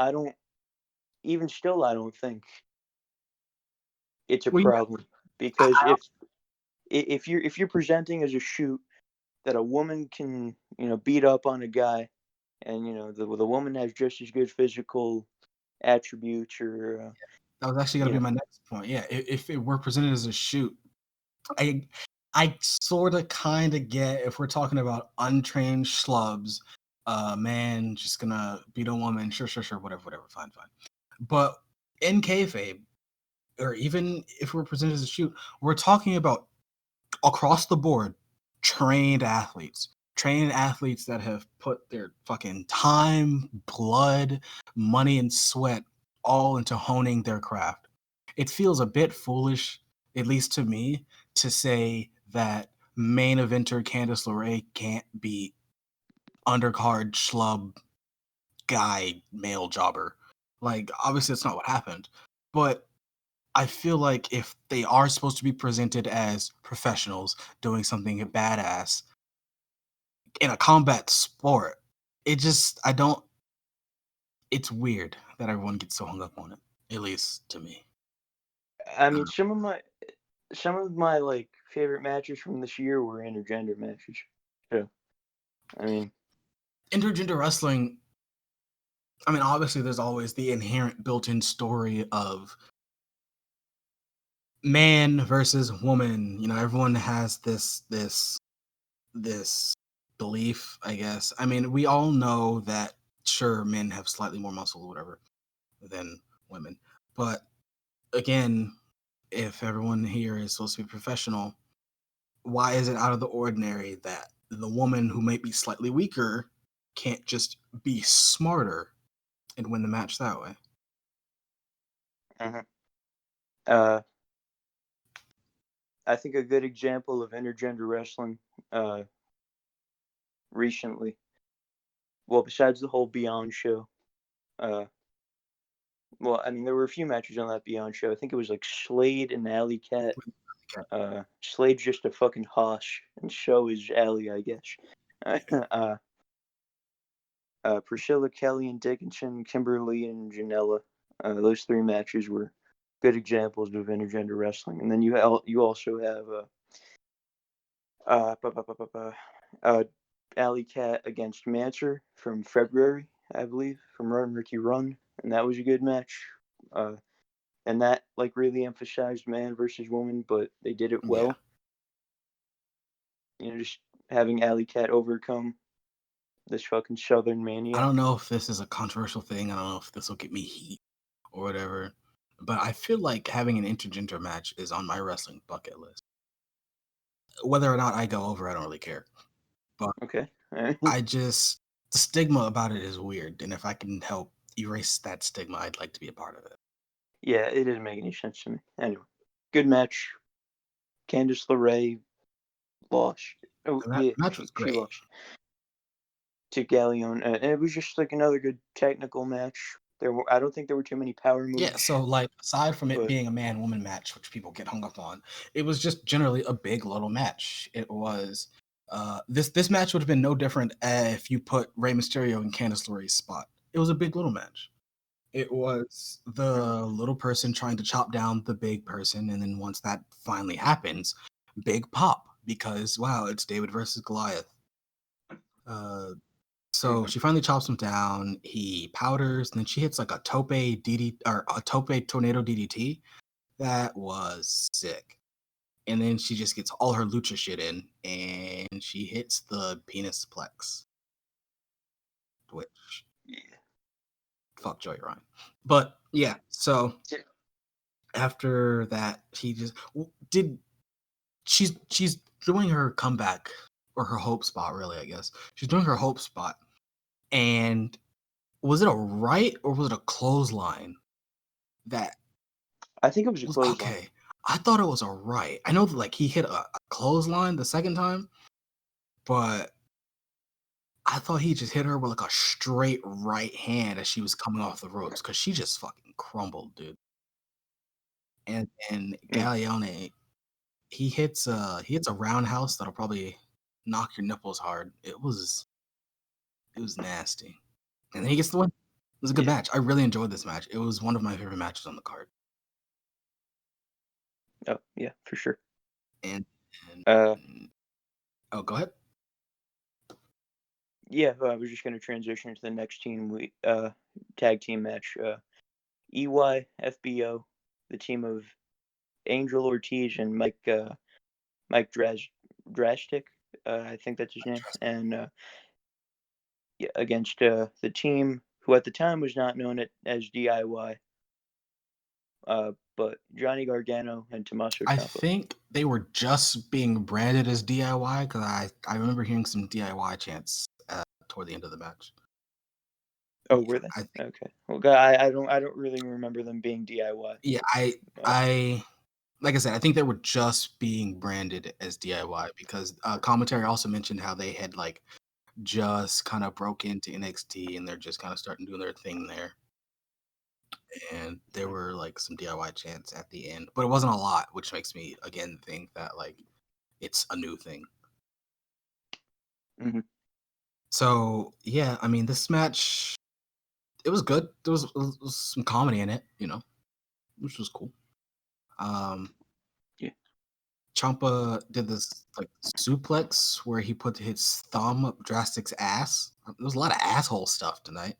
even still, I don't think it's a well, yeah, problem. Because if you're presenting as a shoot that a woman can beat up on a guy, and the woman has just as good physical attributes, or that was actually going you to be know my next point. Yeah, if it were presented as a shoot, I I sort of kind of get if we're talking about untrained schlubs, man just gonna beat a woman, sure, sure, sure, whatever, whatever, fine, fine. But in kayfabe, or even if we're presented as a shoot, we're talking about across the board trained athletes that have put their fucking time, blood, money, and sweat all into honing their craft. It feels a bit foolish, at least to me, to say that main eventer Candice LeRae can't beat undercard schlub guy male jobber. Like, obviously, that's not what happened. But I feel like if they are supposed to be presented as professionals doing something badass in a combat sport, I don't, it's weird that everyone gets so hung up on it, at least to me. I mean, some of my like favorite matches from this year were intergender matches. So I mean, Intergender wrestling, I mean, obviously, there's always the inherent built in story of man versus woman. Everyone has this belief, I guess. I mean, we all know that sure, men have slightly more muscle or whatever than women. But again, if everyone here is supposed to be professional, why is it out of the ordinary that the woman who might be slightly weaker can't just be smarter and win the match that way? mhm. uh, I think a good example of intergender wrestling uh, recently, well, besides the whole Beyond show, uh, well, I mean, there were a few matches on that Beyond show. I think it was like Slade and Alley Cat. Okay. Slade's just a fucking hoss, and so is Alley, I guess. uh, Priscilla, Kelly, and Dickinson, Kimberly, and Janela. Those three matches were good examples of intergender wrestling. And then you also have uh, bu- bu- bu- bu- bu- uh, Alley Cat against Manser from February, I believe, from Run Ricky Run, and that was a good match. And that like really emphasized man versus woman, but they did it well. You know, just having Alley Cat overcome this fucking Southern mania. I don't know if this is a controversial thing. I don't know if this will get me heat or whatever, but I feel like having an intergender match is on my wrestling bucket list. Whether or not I go over, I don't really care. But Okay. the stigma about it is weird, and if I can help erase that stigma, I'd like to be a part of it. Yeah, it didn't make any sense to me. Anyway, good match. Candice LeRae lost. Oh, And that yeah, match was she great. lost to Gallione, and it was just like another good technical match. I don't think there were too many power moves. Yeah, so like aside from it but being a man-woman match, which people get hung up on, it was just generally a big little match. It was this match would have been no different if you put Rey Mysterio in Candice LeRae's spot. It was a big little match. It was the little person trying to chop down the big person, and then once that finally happens, big pop because wow, it's David versus Goliath. So she finally chops him down. He powders, and then she hits like a tope DD or a tope tornado DDT. That was sick. And then she just gets all her lucha shit in, and she hits the penis plex, which yeah. fuck Joey Ryan. But yeah, so after that, she just did. She's doing her comeback or her hope spot, really. I guess she's doing her hope spot, and was it a right or was it a clothesline? That I think it was a was clothesline. okay. I thought it was a right. I know that like he hit a clothesline the second time, but I thought he just hit her with like a straight right hand as she was coming off the ropes because she just fucking crumbled, dude. And Gallione, he hits a roundhouse that'll probably knock your nipples hard. It was nasty. And then he gets the win. It was a good match. I really enjoyed this match. It was one of my favorite matches on the card. Oh yeah, for sure. And Uh, oh, go ahead. yeah, I was just gonna transition to the next tag team match. EY FBO, the team of Angel Ortiz and Mike Drastic, I think that's his name, and yeah, against the team who at the time was not known as DIY, but Johnny Gargano and Tommaso I Ciampa. think they were just being branded as DIY because I remember hearing some DIY chants toward the end of the match. Oh, were they? Okay. Well, I don't really remember them being DIY. Yeah, I like I said, I think they were just being branded as DIY because commentary also mentioned how they had like just kind of broke into NXT and they're just kind of starting doing their thing there. And there were like some DIY chants at the end, but it wasn't a lot, which makes me again think that like it's a new thing. Mm-hmm. So yeah, I mean, this match, it was good. There was some comedy in it, you know, which was cool. Yeah. Ciampa did this like suplex where he put his thumb up Drastic's ass. There was a lot of asshole stuff tonight.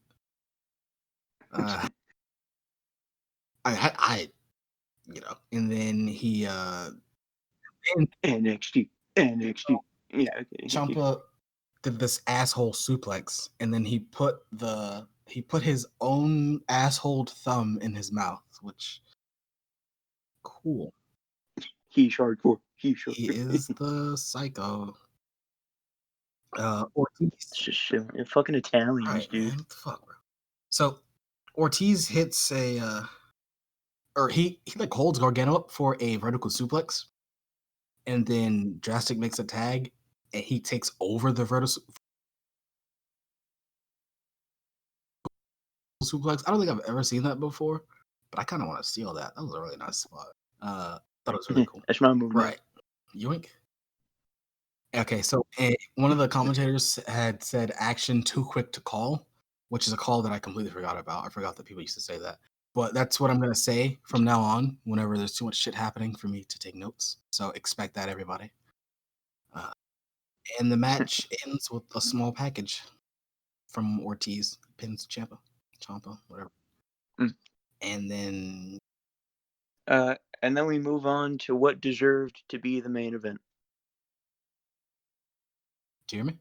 I you know, and then he NXT. Yeah. Okay. Ciampa did this asshole suplex, and then he put his own asshole thumb in his mouth, which cool. He's hardcore. He is the psycho. Ortiz. It's just fucking Italians, Right, dude. man. What the fuck, bro? So Ortiz hits or he like holds Gargano up for a vertical suplex, and then Drastic makes a tag, and he takes over the vertical suplex. I don't think I've ever seen that before, but I kind of want to steal that. That was a really nice spot. Thought it was really cool. That's my move, right? Yoink. Okay, so one of the commentators had said action too quick to call, which is a call that I completely forgot about. I forgot that people used to say that. But that's what I'm going to say from now on whenever there's too much shit happening for me to take notes. So expect that, everybody. And the match ends with a small package from Ortiz, pins Ciampa, whatever. And then And then we move on to what deserved to be the main event. do you hear me?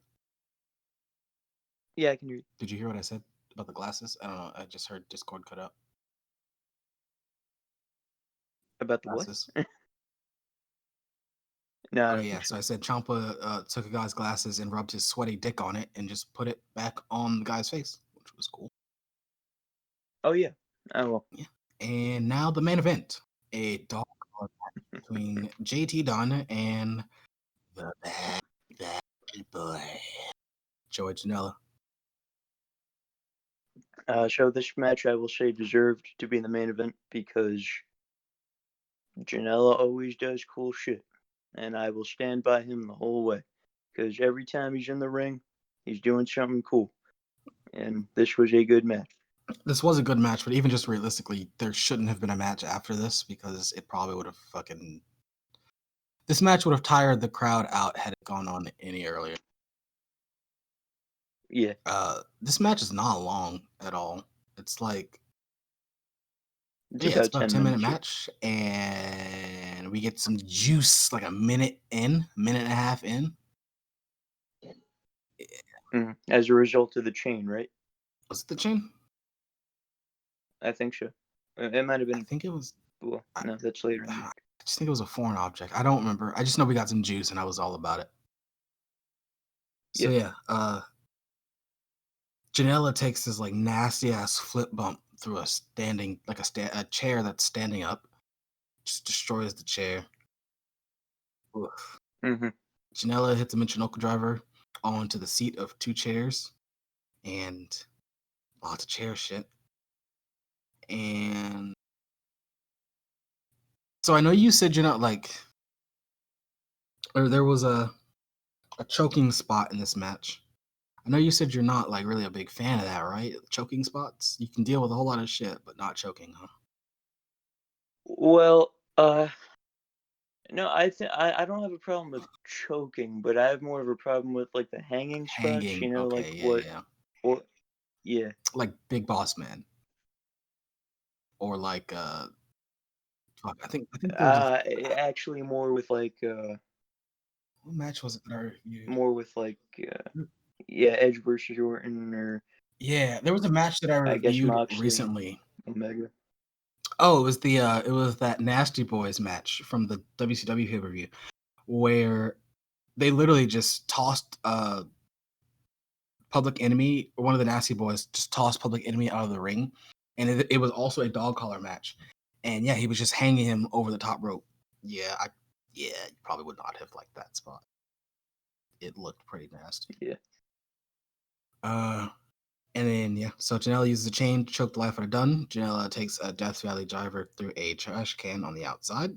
Yeah, I can hear you. Did you hear what I said about the glasses? I don't know. I just heard Discord cut out. About the what? Glasses. No, I Okay, don't yeah. think So so. I said Ciampa took a guy's glasses and rubbed his sweaty dick on it and just put it back on the guy's face, which was cool. Oh yeah. Oh well. Yeah. And now the main event, a dog collar match between JT Dunn and the bad boy, Joey Janela. So this match, I will say, deserved to be in the main event because Janela always does cool shit, and I will stand by him the whole way. Because every time he's in the ring, he's doing something cool, and this was a good match. This was a good match, but even just realistically, there shouldn't have been a match after this because it probably would have fucking. This match would have tired the crowd out had it gone on any earlier. Yeah. This match is not long at all. It's like It's it's about about a 10 10-minute minutes. match, and we get some juice like a minute and a half in. As a result of the chain, right? Was it the chain? I think so. It might have I been. think it was. Well, no, that's later. I just think it was a foreign object. I don't remember. I just know we got some juice, and I was all about it. So yeah, Janela takes this like nasty ass flip bump through a standing like a chair that's standing up. Just destroys the chair. Oof. Janela hits a Michinoku driver onto the seat of two chairs, and lots of chair shit. And so I know you said you're not like, or there was a choking spot in this match. I know you said you're not like really a big fan of that, right? Choking spots. You can deal with a whole lot of shit, but not choking, huh? Well, no, I don't have a problem with choking, but I have more of a problem with like the hanging spots. Hanging. You know, Okay, like yeah, what? yeah. Or yeah. Like Big Boss Man, or like fuck. I think there was a Actually, more with like what match was it that I reviewed? more with like yeah, Edge versus Orton, or Yeah, there was a match that I I guess reviewed Moxley, recently. Omega. Oh, it was that Nasty Boys match from the WCW pay-per-view where they literally just tossed Public Enemy, one of the Nasty Boys, just tossed Public Enemy out of the ring, and it was also a dog collar match, and yeah, he was just hanging him over the top rope. Yeah, you probably would not have liked that spot. It looked pretty nasty. Yeah. And then yeah, so Janela uses a chain to choke the life out of Dunn. Janela takes a Death Valley driver through a trash can on the outside,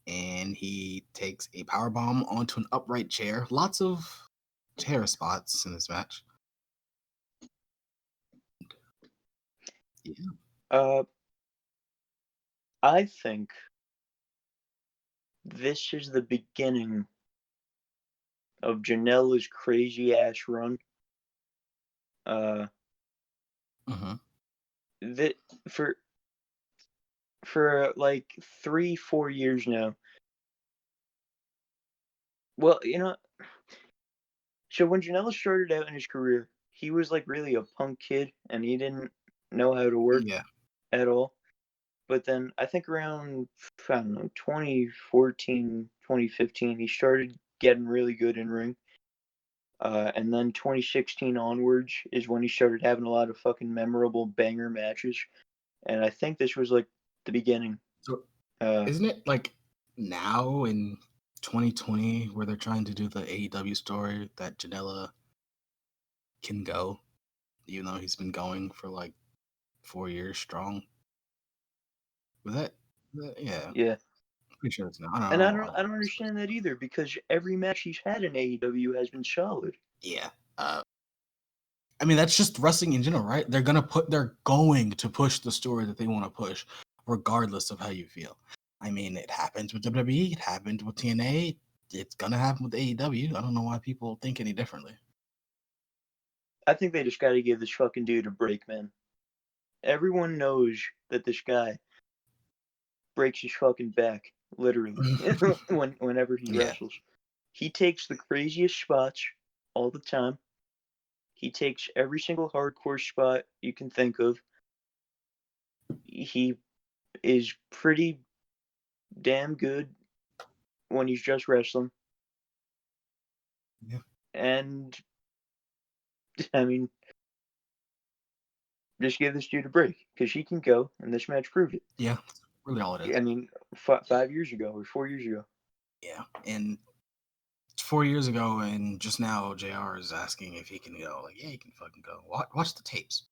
and he takes a power bomb onto an upright chair. Lots of chair spots in this match. Yeah. I think this is the beginning of Janela's crazy ass run. That for like 3-4 years now. Well, you know, so when Janela started out in his career, he was like really a punk kid, and he didn't know how to work at all. But then I think around, I don't know, 2014, 2015, he started getting really good in ring. And then 2016 onwards is when he started having a lot of fucking memorable banger matches. And I think this was like the beginning. So isn't it like now in 2020 where they're trying to do the AEW story that Janela can go, even though he's been going for like 4 years strong? Was that yeah. Yeah. Pretty sure it's not. I don't understand that either, because every match he's had in AEW has been solid. Yeah. I mean, that's just wrestling in general, right? They're going to push the story that they want to push, regardless of how you feel. I mean, it happens with WWE, it happened with TNA, it's going to happen with AEW. I don't know why people think any differently. I think they just got to give this fucking dude a break, man. Everyone knows that this guy breaks his fucking back, literally, whenever he wrestles. He takes the craziest spots all the time. He takes every single hardcore spot you can think of. He is pretty damn good when he's just wrestling. Yeah. And, I mean, just give this dude a break, because he can go, and this match proved it. Yeah, that's really all it is. I mean, 5 years ago or 4 years ago. Yeah, and 4 years ago, and just now, JR is asking if he can go. Like, yeah, he can fucking go. Watch the tapes.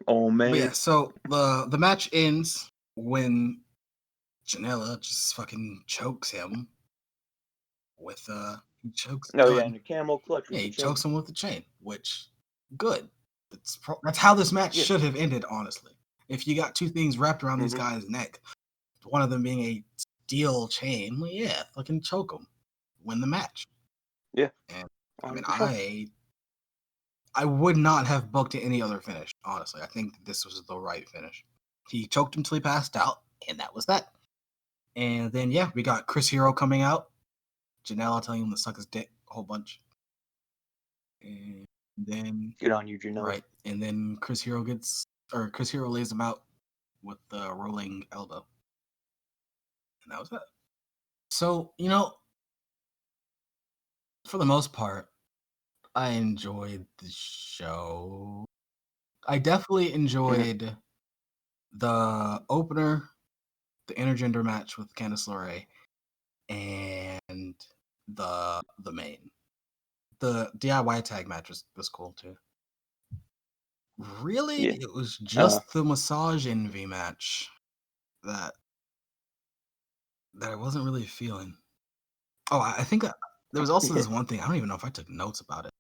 Oh, man. But yeah, so the match ends when Janela just fucking chokes him with he chokes. Oh, yeah, and a camel clutch. Yeah, he with the chain. chokes him with the chain, which good. That's how this match should have ended, honestly. If you got two things wrapped around this guy's neck, one of them being a steel chain, well, yeah, fucking choke him, win the match. Yeah. And I mean, I would not have booked any other finish, honestly. I think this was the right finish. He choked him till he passed out, and that was that. And then, yeah, we got Chris Hero coming out. Janela telling him to suck his dick a whole bunch. And then... Good on you, Janela. Right. And then Chris Hero lays him out with the rolling elbow. And that was it. So, for the most part, I enjoyed the show. I definitely enjoyed the opener, the intergender match with Candice LeRae, and the main. The DIY tag match was cool too. Really, it was just the Massage Envy match that I wasn't really feeling. Oh, I think there was also this one thing. I don't even know if I took notes about it.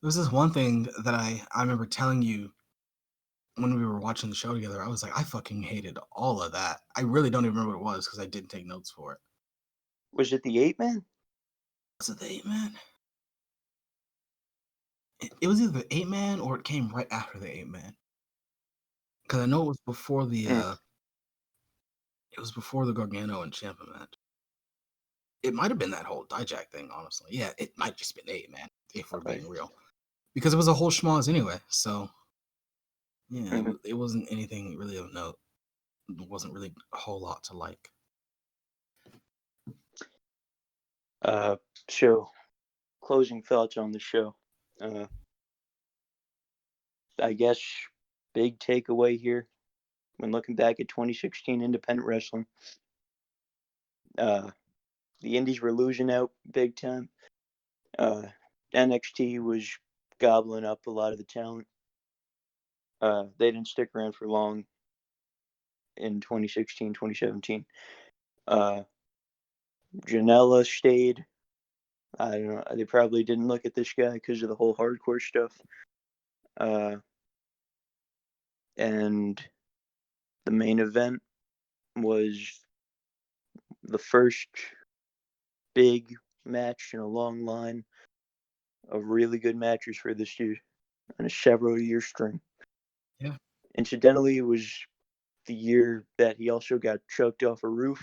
There was this one thing that I remember telling you when we were watching the show together. I was like, I fucking hated all of that. I really don't even remember what it was because I didn't take notes for it. Was it the 8-man? Was it the 8-man? It was either the 8-man or it came right after the 8-man. Because I know it was before the it was before the Gargano and Ciampa match. It might have been that whole Dijak thing, honestly. Yeah, it might just been the 8-man, if we're being real. Because it was a whole schmoz anyway, so yeah, it wasn't anything really of note. It wasn't really a whole lot to like. So, closing thoughts on the show. I guess big takeaway here when looking back at 2016 independent wrestling. The indies were losing out big time. NXT was gobbling up a lot of the talent. They didn't stick around for long in 2016, 2017. Janela stayed. I don't know. They probably didn't look at this guy because of the whole hardcore stuff. And the main event was the first big match in a long line of really good matches for this dude on a several-year string. Yeah. Incidentally, it was the year that he also got choked off a roof.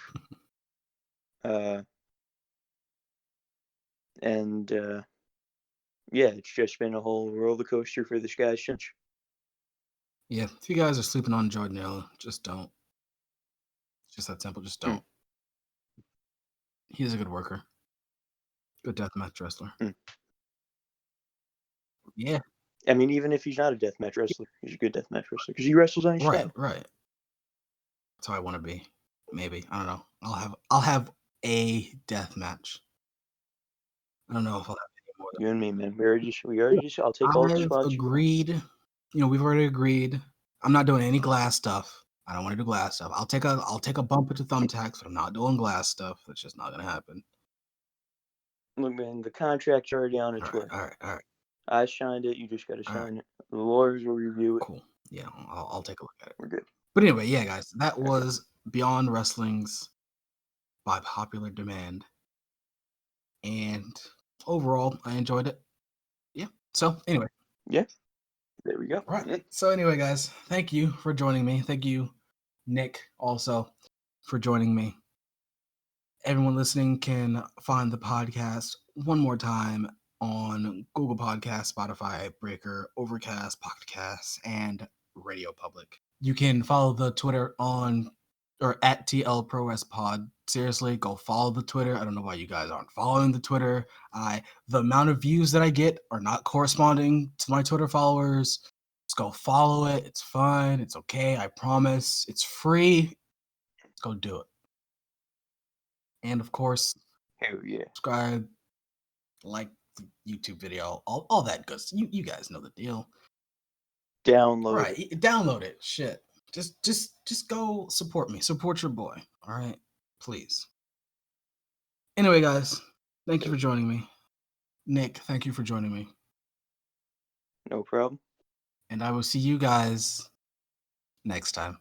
Yeah, it's just been a whole roller coaster for this guy since. Yeah, if you guys are sleeping on Jordanella, just don't. It's just that simple. Just don't. He's a good worker. Good deathmatch wrestler. Yeah. I mean, even if he's not a deathmatch wrestler, he's a good deathmatch wrestler because he wrestles on his style. Right. That's how I want to be. Maybe, I don't know. I'll have a deathmatch. I don't know if I'll have any more. You and me, man. We already just. I'll take all the spots. Agreed. We've already agreed. I'm not doing any glass stuff. I don't want to do glass stuff. I'll take a bump into thumbtacks, but I'm not doing glass stuff. That's just not gonna happen. Look, man, the contract's already on its way. All right. I signed it. You just got to All right. sign it. The lawyers will review it. Cool. Yeah, I'll take a look at it. We're good. But anyway, yeah, guys, that was Beyond Wrestling's By Popular Demand. And overall, I enjoyed it. Yeah. So anyway. Yeah. There we go. Right. Yeah. So anyway, guys, thank you for joining me. Thank you, Nick, also for joining me. Everyone listening can find the podcast one more time on Google Podcasts, Spotify, Breaker, Overcast, Pocket Casts, and Radio Public. You can follow the Twitter on or at TL Pro Wrest Pod. Seriously, go follow the Twitter. I don't know why you guys aren't following the Twitter. The amount of views that I get are not corresponding to my Twitter followers. Just go follow it. It's fun. It's okay. I promise. It's free. Let's go do it. And of course, Hell yeah. subscribe, like the YouTube video, all that good stuff. You guys know the deal. Download Right. it. Download it. Shit. Just go support me. Support your boy. All right. Please. Anyway, guys, thank you for joining me. Nick, thank you for joining me. No problem. And I will see you guys next time.